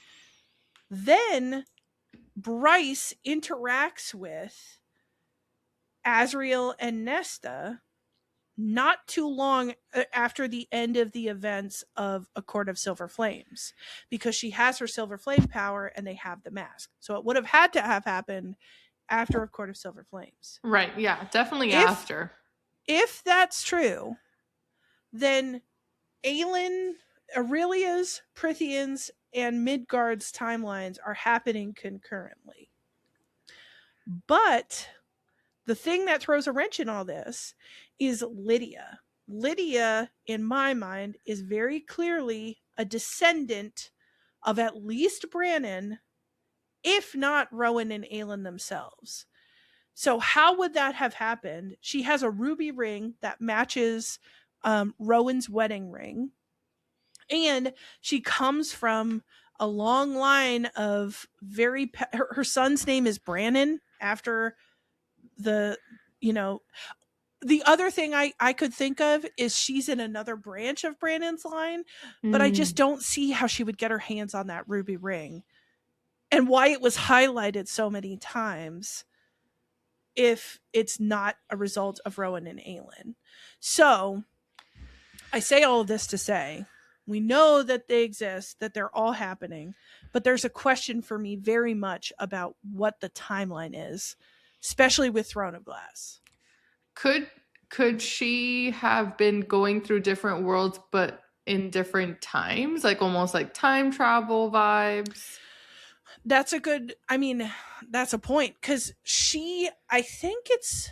Then Bryce interacts with Azriel and Nesta not too long after the end of the events of A Court of Silver Flames, because she has her Silver Flame power and they have the mask. So it would have had to have happened after A Court of Silver Flames. Right, yeah, definitely after. If that's true, then Aelin, Aurelia's, Prithian's, and Midgard's timelines are happening concurrently. But the thing that throws a wrench in all this is Lydia. Lydia, in my mind, is very clearly a descendant of at least Brannon, if not Rowan and Aelin themselves. So how would that have happened? She has a ruby ring that matches Rowan's wedding ring. And she comes from a long line of her son's name is Brannon, after the other thing I could think of is she's in another branch of Brandon's line, but I just don't see how she would get her hands on that ruby ring and why it was highlighted so many times if it's not a result of Rowan and Aelin. So I say all of this to say, we know that they exist, that they're all happening, but there's a question for me very much about what the timeline is, especially with Throne of Glass. Could she have been going through different worlds but in different times, like almost like time travel vibes? That's a point, because I think it's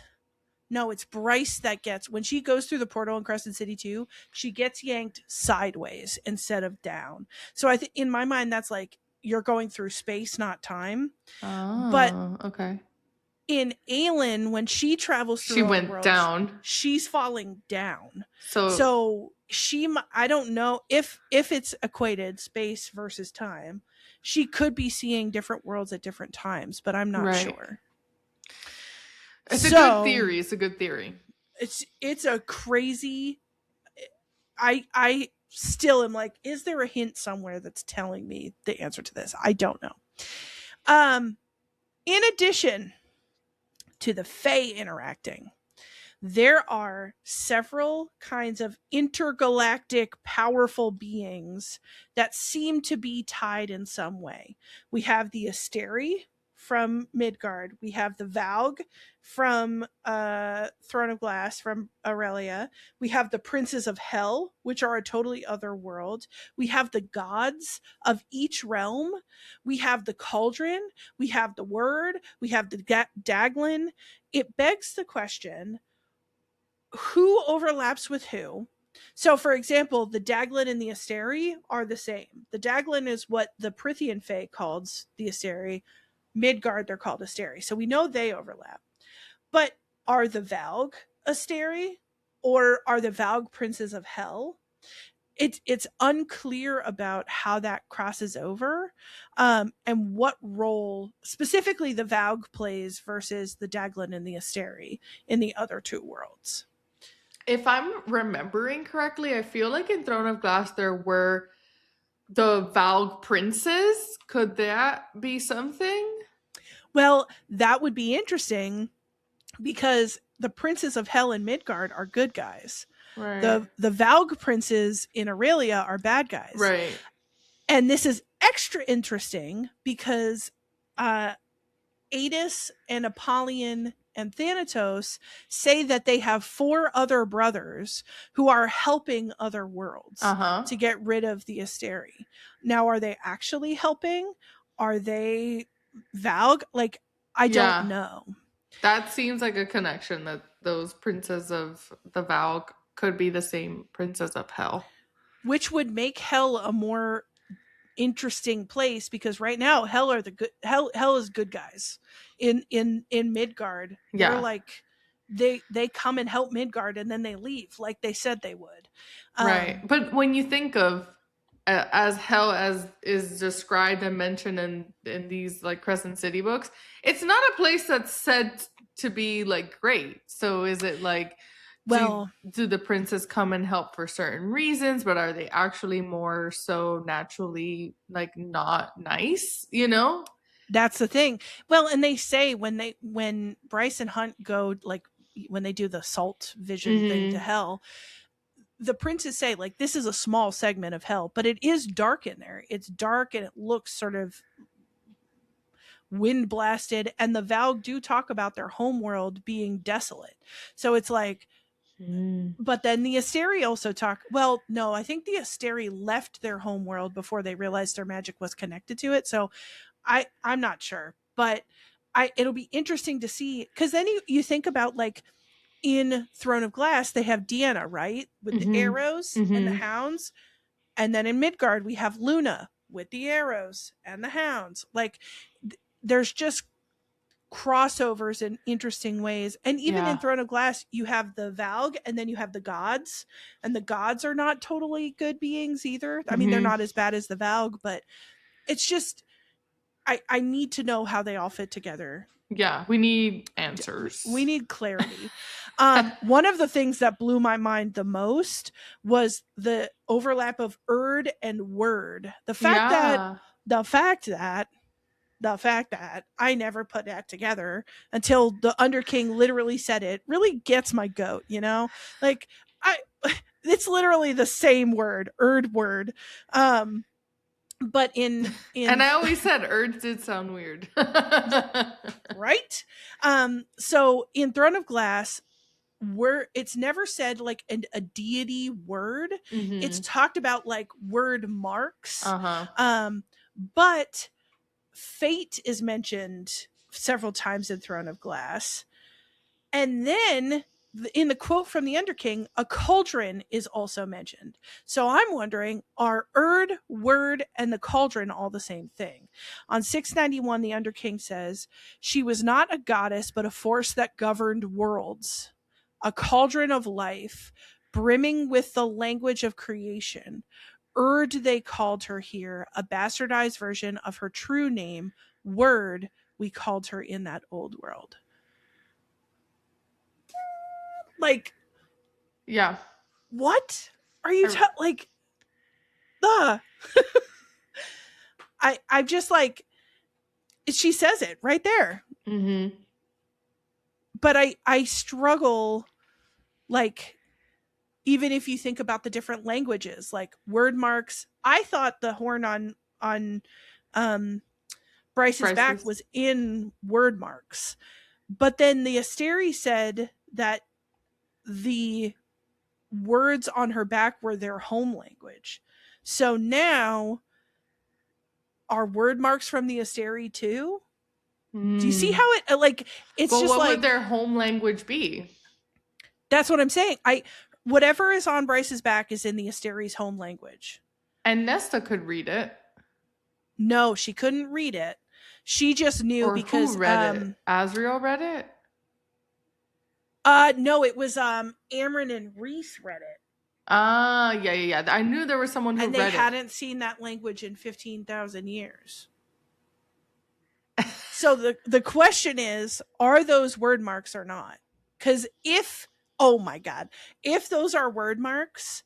Bryce that gets, when she goes through the portal in Crescent City 2, she gets yanked sideways instead of down. So I think in my mind that's like you're going through space, not time. Oh, but okay. In Aelin, when she travels through, she went worlds, down. She's falling down. So I don't know if it's equated space versus time. She could be seeing different worlds at different times, but I'm not sure. It's a good theory. It's a good theory. It's a crazy. I still am like, is there a hint somewhere that's telling me the answer to this? I don't know. In addition to the Fae interacting, there are several kinds of intergalactic powerful beings that seem to be tied in some way. We have the Asteri from Midgard. We have the Valg from Throne of Glass, from Aurelia. We have the Princes of Hell, which are a totally other world. We have the gods of each realm. We have the Cauldron. We have the Word. We have the Daglin. It begs the question, who overlaps with who? So, for example, the Daglin and the Asteri are the same. The Daglin is what the Prithian Fae calls the Asteri. Midgard, they're called Asteri. So we know they overlap. But are the Valg Asteri, or are the Valg princes of hell? It's unclear about how that crosses over, and what role specifically the Valg plays versus the Daglin and the Asteri in the other two worlds. If I'm remembering correctly, I feel like in Throne of Glass there were the Valg princes. Could that be something? Well, that would be interesting because the princes of hell in Midgard are good guys. Right. The Valg princes in Aurelia are bad guys. Right. And this is extra interesting because Adis and Apollyon and Thanatos say that they have 4 other brothers who are helping other worlds to get rid of the Asteri. Now, are they actually helping? Are they Valg? Like, I don't know. That seems like a connection, that those princes of the Valg could be the same princes of hell. Which would make hell a more interesting place, because right now hell are the good hell is good guys in Midgard. They're like they come and help Midgard and then they leave like they said they would. Right. But when you think of as hell as is described and mentioned in these like Crescent City books, it's not a place that's said to be like great. So is it like, well, do the princes come and help for certain reasons, but are they actually more so naturally like not nice, you know? That's the thing. Well, and they say when Bryce and Hunt go, like when they do the salt vision thing to hell, the princes say like this is a small segment of hell, but it is dark in there. It's dark and it looks sort of wind blasted, and the Valg do talk about their homeworld being desolate. So it's like, but then the Asteri also talk, well, no, I think the Asteri left their homeworld before they realized their magic was connected to it. So I'm not sure, but it'll be interesting to see, because then you think about like in Throne of Glass, they have Deanna, right? With the arrows and the hounds. And then in Midgard, we have Luna with the arrows and the hounds. Like there's just crossovers in interesting ways. And even in Throne of Glass, you have the Valg and then you have the gods. And the gods are not totally good beings either. I mean, they're not as bad as the Valg, but it's just, I need to know how they all fit together. Yeah, we need answers. We need clarity. One of the things that blew my mind the most was the overlap of Erd and Word. The fact that I never put that together until the Underking literally said it really gets my goat, you know? Like it's literally the same word, Erd Word. But in and I always said Erd did sound weird. Right? So in Throne of Glass, it's never said like a deity word. It's talked about like word marks. But fate is mentioned several times in Throne of Glass. And then in the quote from the Underking, a cauldron is also mentioned. So I'm wondering, are Erd, Word, and the cauldron all the same thing? On 691, the Underking says, she was not a goddess, but a force that governed worlds, a cauldron of life, brimming with the language of creation. Erd, they called her here, a bastardized version of her true name. Word, we called her in that old world. Like, yeah, what are you like? I'm just like, she says it right there. But I struggle, like, even if you think about the different languages, like word marks. I thought the horn on Bryce's back was in word marks, but then the Asteri said that the words on her back were their home language. So now are word marks from the Asteri too? Do you see how it like it's just what like, would their home language be? That's what I'm saying. whatever is on Bryce's back is in the Asteri's home language. And Nesta could read it. No, she couldn't read it. She just knew Or because who read it? Azriel read it? No, it was Amryn and Rhys read it. Yeah. I knew there was someone who read it. And they hadn't seen that language in 15,000 years. So the question is, are those word marks or not? Because if those are word marks,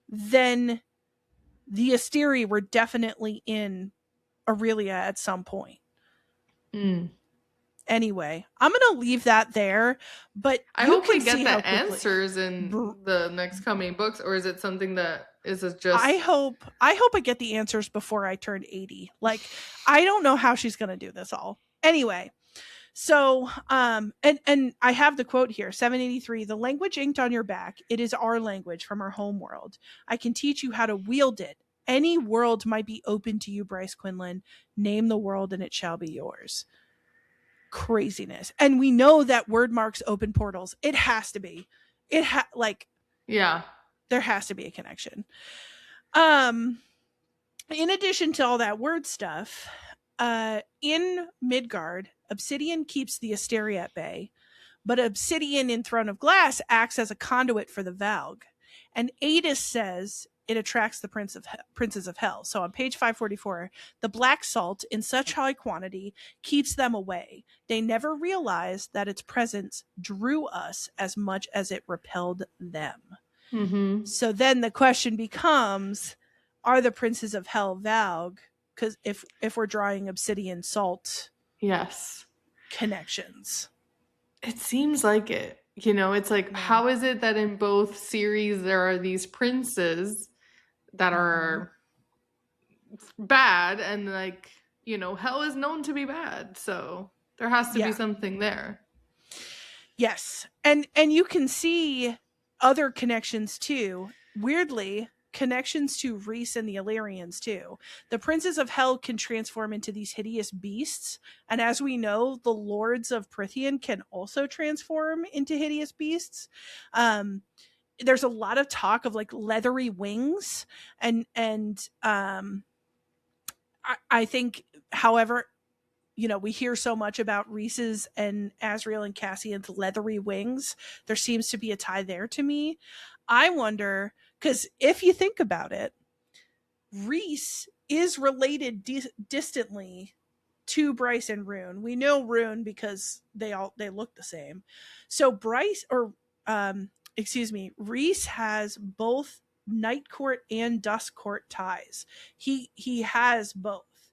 then the Asteri were definitely in Aurelia at some point. Anyway, I'm going to leave that there, but I hope we get the answers in the next coming books, or is it something that is just... I hope I get the answers before I turn 80. Like, I don't know how she's going to do this all. Anyway, so, and I have the quote here, 783, the language inked on your back, it is our language from our home world. I can teach you how to wield it. Any world might be open to you, Bryce Quinlan. Name the world and it shall be yours. Craziness. And we know that word marks open portals. It has to be. Yeah. There has to be a connection. In addition to all that word stuff, in Midgard, Obsidian keeps the Asteri at bay, but Obsidian in Throne of Glass acts as a conduit for the Valg. And Adis says it attracts the princes of hell. So on page 544, the black salt in such high quantity keeps them away. They never realized that its presence drew us as much as it repelled them. Mm-hmm. So then the question becomes, are the princes of hell Valg? Because if we're drawing obsidian salt, yes, connections, it seems like it. You know, it's like, how is it that in both series there are these princes that are bad, and like, you know, hell is known to be bad, so there has to be something there. Yes, and you can see other connections too. Weirdly, connections to Rhys and the Illyrians too. The princes of hell can transform into these hideous beasts, and as we know, the lords of Prythian can also transform into hideous beasts. There's a lot of talk of like leathery wings, and I think, however, you know, we hear so much about Rhys's and Azriel and Cassian's leathery wings. There seems to be a tie there to me. I wonder, because if you think about it, Rhys is related distantly to Bryce and Rune. We know Rune because they look the same. So Rhys has both Night Court and Dusk Court ties. He has both.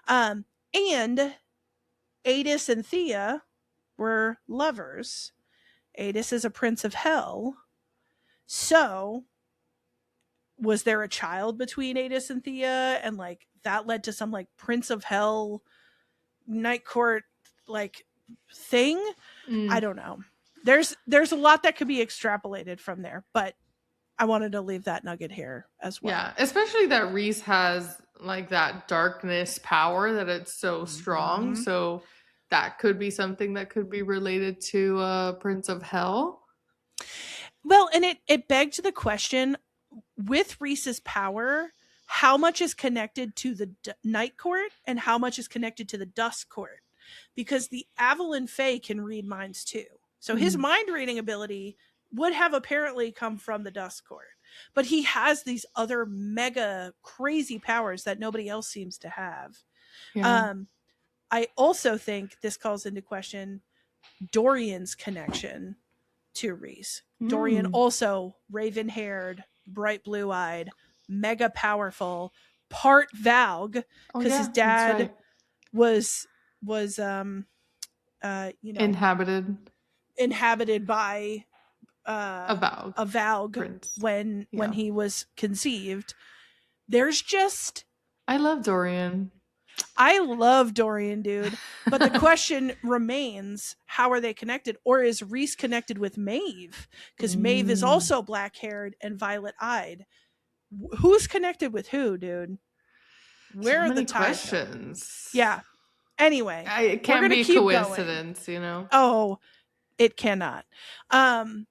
And Adis and Thea were lovers. Adis is a prince of hell. So was there a child between Adis and Thea, and like that led to some like prince of hell Night Court like thing? I don't know. There's a lot that could be extrapolated from there, but I wanted to leave that nugget here as well. Yeah, especially that Rhys has like that darkness power, that it's so strong. So that could be something that could be related to Prince of Hell. Well, and it begs the question, with Rhys's power, how much is connected to the Night Court and how much is connected to the Dusk Court? Because the Avalon Fae can read minds too. So his mind reading ability would have apparently come from the Dusk Court. But he has these other mega crazy powers that nobody else seems to have. Yeah. I also think this calls into question Dorian's connection to Rhys. Dorian also raven-haired, bright blue-eyed, mega powerful, part Valg, because his dad was inhabited by a Valg Prince. when he was conceived. There's just, I love Dorian, dude. But the question remains, how are they connected? Or is Rhys connected with Maeve? Because Maeve is also black-haired and violet-eyed. Who's connected with who, dude? Where are the questions? Yeah. Anyway, it can't be a coincidence, going. You know? Oh, it cannot. The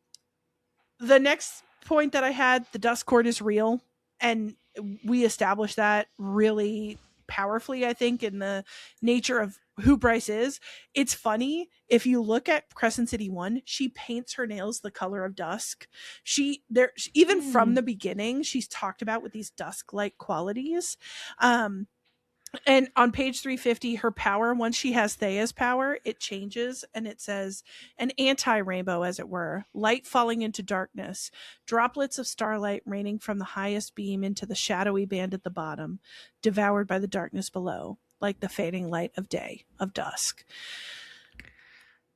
next point that I had, the dust court is real, and we established that really powerfully, I think, in the nature of who Bryce is. It's funny, if you look at Crescent City 1, she paints her nails the color of dusk. Even from the beginning, she's talked about with these dusk-like qualities. And on page 350, her power, once she has Thea's power, it changes and it says an anti-rainbow, as it were, light falling into darkness, droplets of starlight raining from the highest beam into the shadowy band at the bottom, devoured by the darkness below, like the fading light of day, of dusk.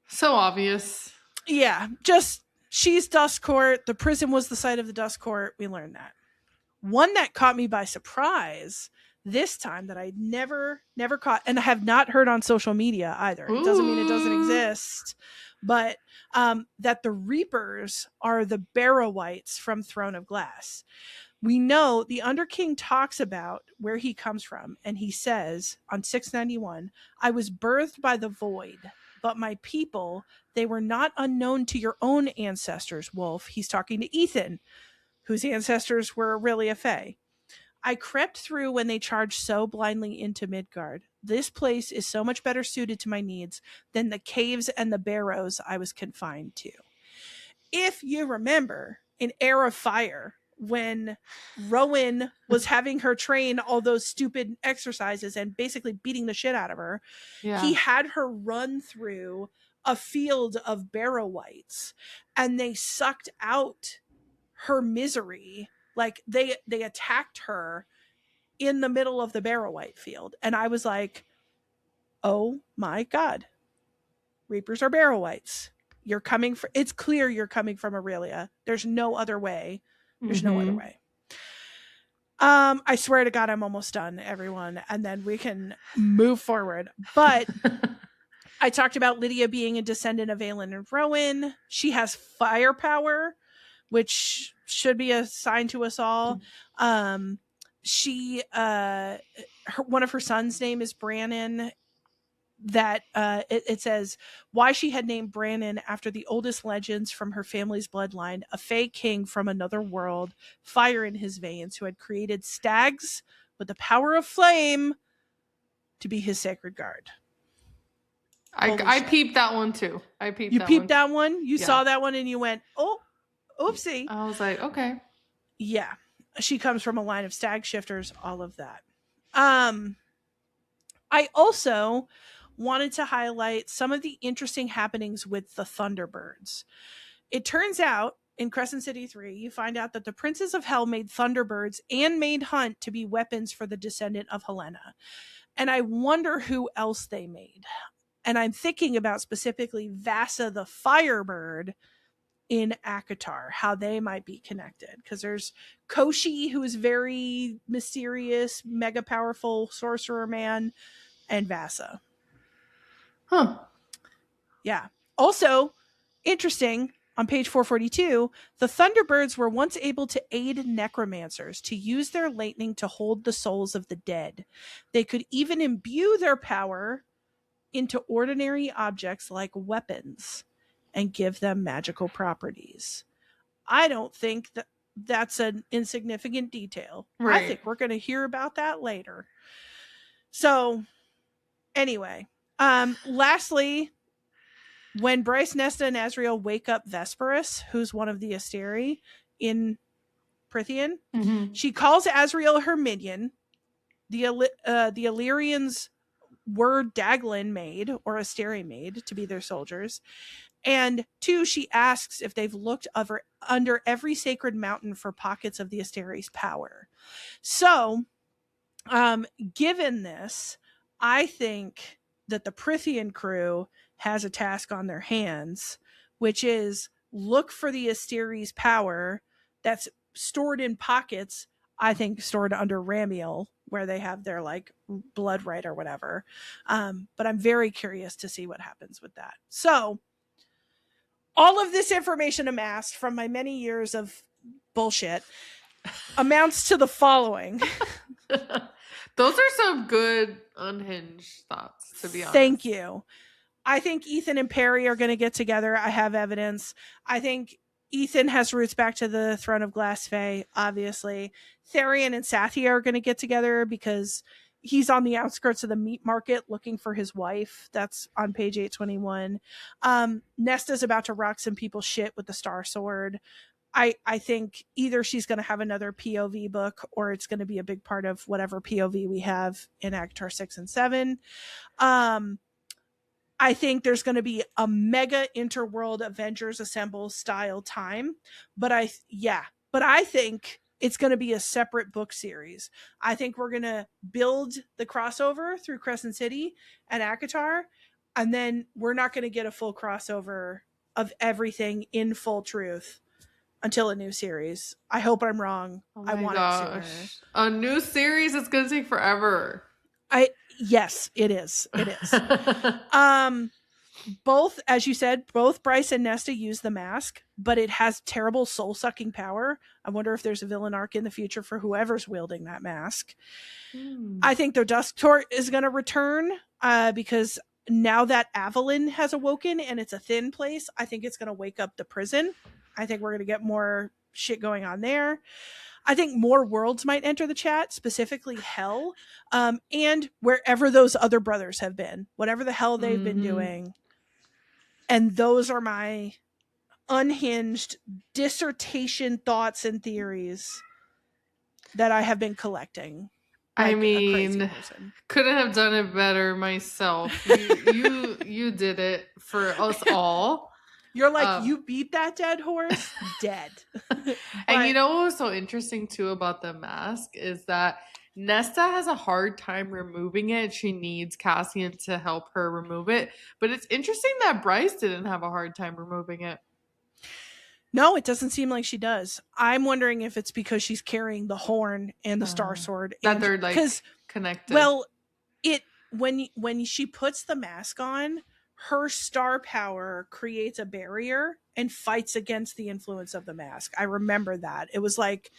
So obvious. Yeah, just she's Dust Court. The prison was the site of the Dust Court. We learned that. One that caught me by surprise this time that I never caught, and I have not heard on social media either. It doesn't mean it doesn't exist, but that the Reapers are the Barrow-wights from Throne of Glass. We know the Underking talks about where he comes from, and he says on 691, I was birthed by the void, but my people, they were not unknown to your own ancestors, Wolf. He's talking to Ethan, whose ancestors were really a fae. I crept through when they charged so blindly into Midgard. This place is so much better suited to my needs than the caves and the barrows I was confined to. If you remember in Heir of Fire, when Rowan was having her train all those stupid exercises and basically beating the shit out of her, he had her run through a field of Barrow-wights, and they sucked out her misery. Like they attacked her in the middle of the Barrow-wight field. And I was like, oh my God, Reapers are Barrow-wights. You're coming for, it's clear you're coming from Aurelia. There's no other way. There's no other way. I swear to God, I'm almost done, everyone. And then we can move forward. But I talked about Lydia being a descendant of Aelin and Rowan. She has firepower, which should be a sign to us all. One of her sons' name is Brannon. That it says why she had named Brannon after the oldest legends from her family's bloodline, a Fae king from another world, fire in his veins, who had created stags with the power of flame to be his sacred guard. I peeped that one too. You peeped that one? You saw that one and you went, oh, oopsie. I was like, okay. Yeah. She comes from a line of stag shifters, all of that. I also wanted to highlight some of the interesting happenings with the Thunderbirds. It turns out in Crescent City 3, you find out that the Princes of Hell made Thunderbirds and made Hunt to be weapons for the descendant of Helena. And I wonder who else they made. And I'm thinking about specifically Vasa the Firebird in ACOTAR, how they might be connected. Because there's Koshi, who is very mysterious, mega powerful sorcerer man, and Vasa. Huh. Yeah. Also, interesting, on page 442, the Thunderbirds were once able to aid necromancers to use their lightning to hold the souls of the dead. They could even imbue their power into ordinary objects like weapons and give them magical properties. I don't think that that's an insignificant detail. Right. I think we're going to hear about that later. So, anyway, lastly, when Bryce, Nesta, and Azriel wake up Vesperus, who's one of the Asteri in Prythian, she calls Azriel her minion. The Illyrians were Daglin made, or Asteri made, to be their soldiers. And 2, she asks if they've looked under every sacred mountain for pockets of the Asteri's power. So, given this, I think that the Prythian crew has a task on their hands, which is look for the Asteri's power that's stored in pockets, I think stored under Ramiel, where they have their like blood right or whatever. But I'm very curious to see what happens with that. So all of this information amassed from my many years of bullshit amounts to the following. Those are some good unhinged thoughts, to be honest. Thank you. I think Ethan and Perry are going to get together. I have evidence. I think Ethan has roots back to the Throne of Glass Fae, obviously. Therian and Sathia are going to get together because he's on the outskirts of the meat market looking for his wife. That's on page 821. Nesta's about to rock some people's shit with the Star Sword. I think either she's going to have another POV book or it's going to be a big part of whatever POV we have in ACOTAR 6 and 7. I think there's going to be a mega interworld Avengers Assemble style time, but I think it's going to be a separate book series. I think we're going to build the crossover through Crescent City and ACOTAR, and then we're not going to get a full crossover of everything in full truth until a new series. I hope I'm wrong. Oh I my want gosh. it sooner. A new series is going to take forever. Yes, it is. It is. Both, as you said, both Bryce and Nesta use the mask, but it has terrible soul-sucking power. I wonder if there's a villain arc in the future for whoever's wielding that mask. I think the Dusk Tort is going to return because now that Avalon has awoken and it's a thin place, I think it's going to wake up the prison. I think we're going to get more shit going on there. I think more worlds might enter the chat, specifically Hell, and wherever those other brothers have been, whatever the hell they've been doing. And those are my unhinged dissertation thoughts and theories that I have been collecting. I mean, couldn't have done it better myself. You did it for us all. You're like, you beat that dead horse, dead. And you know what was so interesting too about the mask is that Nesta has a hard time removing it. She needs Cassian to help her remove it. But it's interesting that Bryce didn't have a hard time removing it. No, it doesn't seem like she does. I'm wondering if it's because she's carrying the horn and the Star Sword. That they're like connected. Well, when she puts the mask on, her star power creates a barrier and fights against the influence of the mask. I remember that. It was like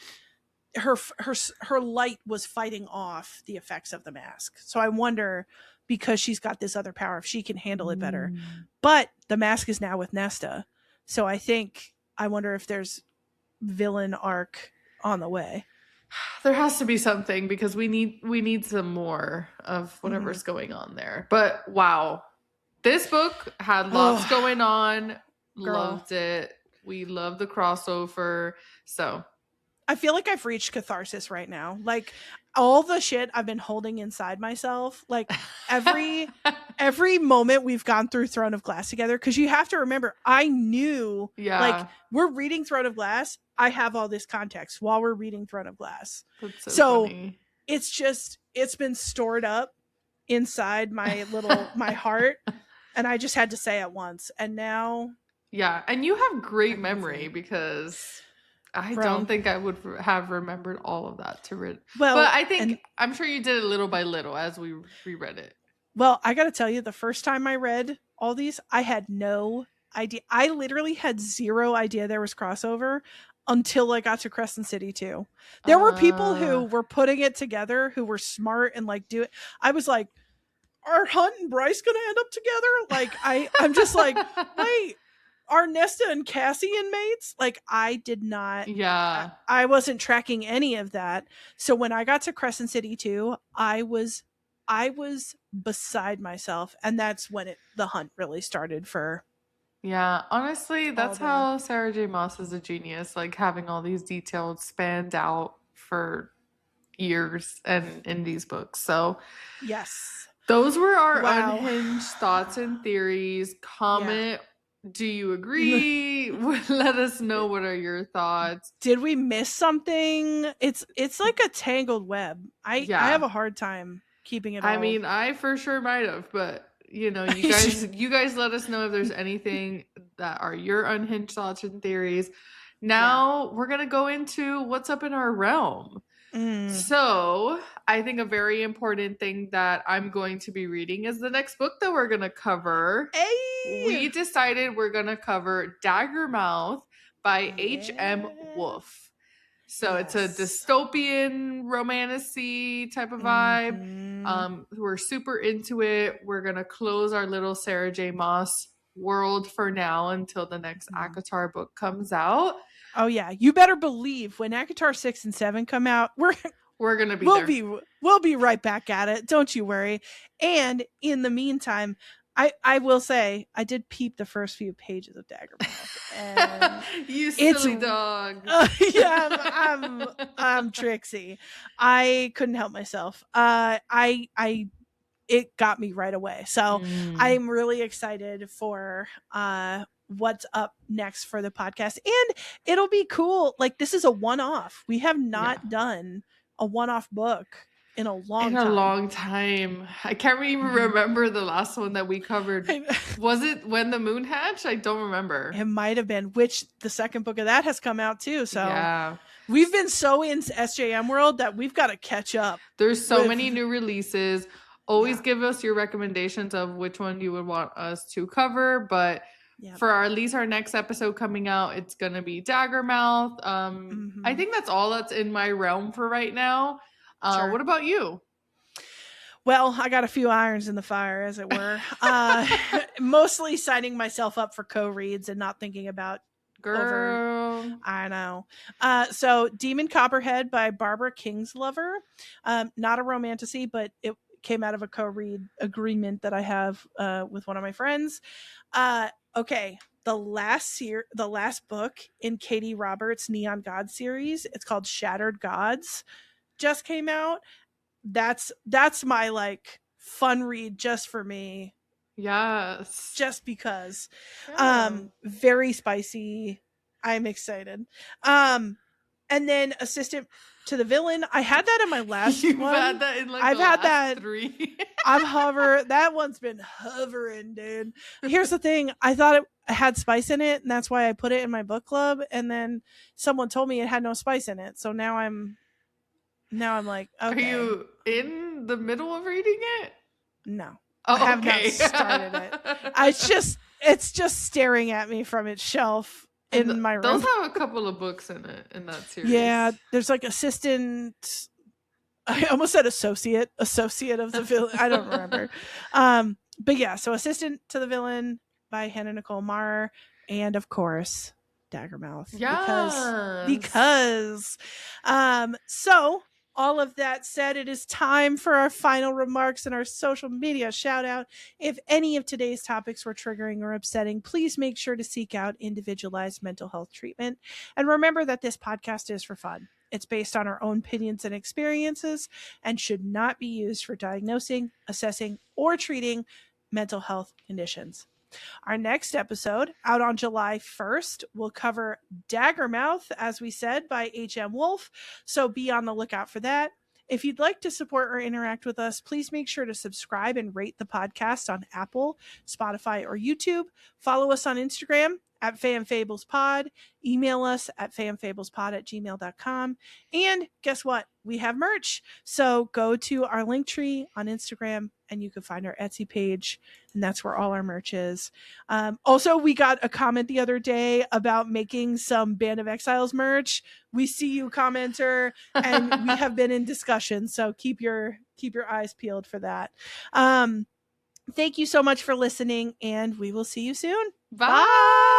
her light was fighting off the effects of the mask. So I wonder, because she's got this other power, if she can handle it better. But the mask is now with Nesta. So I wonder if there's villain arc on the way. There has to be something because we need some more of whatever's going on there. But wow. This book had lots going on. Girl. Loved it. We love the crossover. So I feel like I've reached catharsis right now. Like all the shit I've been holding inside myself, like every moment we've gone through Throne of Glass together, because you have to remember, I knew, like, we're reading Throne of Glass. I have all this context while we're reading Throne of Glass. That's so funny. It's been stored up inside my heart. And I just had to say it once. And now. Yeah. And you have great memory because I don't think I would have remembered all of that to read. Well, but I think I'm sure you did it little by little as we reread it. Well, I got to tell you, the first time I read all these, I had no idea. I literally had zero idea there was crossover until I got to Crescent City too. There were people who were putting it together who were smart and like do it. I was like, are Hunt and Bryce gonna end up together? Like I'm just like, wait, are Nesta and Cassian mates? Like I did not. Yeah. I wasn't tracking any of that. So when I got to Crescent City 2, I was beside myself, and that's when the hunt really started for. Yeah, honestly, that's how Sarah J Maas is a genius. Like having all these details spanned out for years and in these books. So yes. Those were our unhinged thoughts and theories. Comment. Yeah. Do you agree? Let us know what are your thoughts. Did we miss something? It's like a tangled web. I have a hard time keeping it all. I mean, I for sure might have, but you guys let us know if there's anything that are your unhinged thoughts and theories. Now we're going to go into what's up in our realm. So I think a very important thing that I'm going to be reading is the next book that we're going to cover. Hey! We decided we're going to cover Daggermouth by H.M. Wolf. So it's a dystopian romantasy type of vibe. We're super into it. We're going to close our little Sarah J Maas world for now until the next ACOTAR book comes out. Oh yeah, you better believe when ACOTAR 6 and 7 come out, we're gonna be there. We'll be right back at it. Don't you worry. And in the meantime, I will say I did peep the first few pages of Daggermouth, and you silly dog. I'm Trixie. I couldn't help myself. It got me right away. So I'm really excited for what's up next for the podcast, and it'll be cool. Like, this is a one-off. We have not done a one-off book in a long time. I can't even remember the last one that we covered. Was it When the Moon Hatched? I don't remember. It might have been, which the second book of that has come out too. So we've been so in SJM world that we've got to catch up. There's so many new releases. Always give us your recommendations of which one you would want us to cover. But for at least our next episode coming out, it's going to be Daggermouth. I think that's all that's in my realm for right now. What about you? Well, I got a few irons in the fire, as it were. Mostly signing myself up for co-reads and not thinking about I know. So Demon Copperhead by Barbara Kingslover. Not a romantasy, but it came out of a co-read agreement that I have with one of my friends. Okay. The last book in Katie Roberts' Neon God series, it's called Shattered Gods, just came out. That's my like fun read just for me. Yes. Just because. Very spicy. I'm excited. And then Assistant to the Villain. I had that in my last You've one. had that in like I've the had last that 3. that one's been hovering, dude. Here's the thing. I thought it had spice in it, and that's why I put it in my book club. And then someone told me it had no spice in it. So now I'm like, okay. Are you in the middle of reading it? No. Oh, I have okay. not started it. It's just staring at me from its shelf in my room. Those have a couple of books in it, in that series. Yeah, there's like Assistant. I almost said Associate of the Villain. I don't remember. But yeah, so Assistant to the Villain by Hannah Nicole Marr, and of course Daggermouth. Yeah. Because so all of that said, it is time for our final remarks and our social media shout out. If any of today's topics were triggering or upsetting, please make sure to seek out individualized mental health treatment. And remember that this podcast is for fun. It's based on our own opinions and experiences and should not be used for diagnosing, assessing, or treating mental health conditions. Our next episode, out on July 1st, will cover Daggermouth, as we said, by H.M. Wolf. So be on the lookout for that. If you'd like to support or interact with us, please make sure to subscribe and rate the podcast on Apple, Spotify, or YouTube. Follow us on Instagram at FanFablesPod. Email us at fanfablespod@gmail.com. And guess what? We have merch. So go to our link tree on Instagram and you can find our Etsy page. And that's where all our merch is. Also, we got a comment the other day about making some Band of Exiles merch. We see you, commenter, and we have been in discussion. So keep your eyes peeled for that. Thank you so much for listening, and we will see you soon. Bye.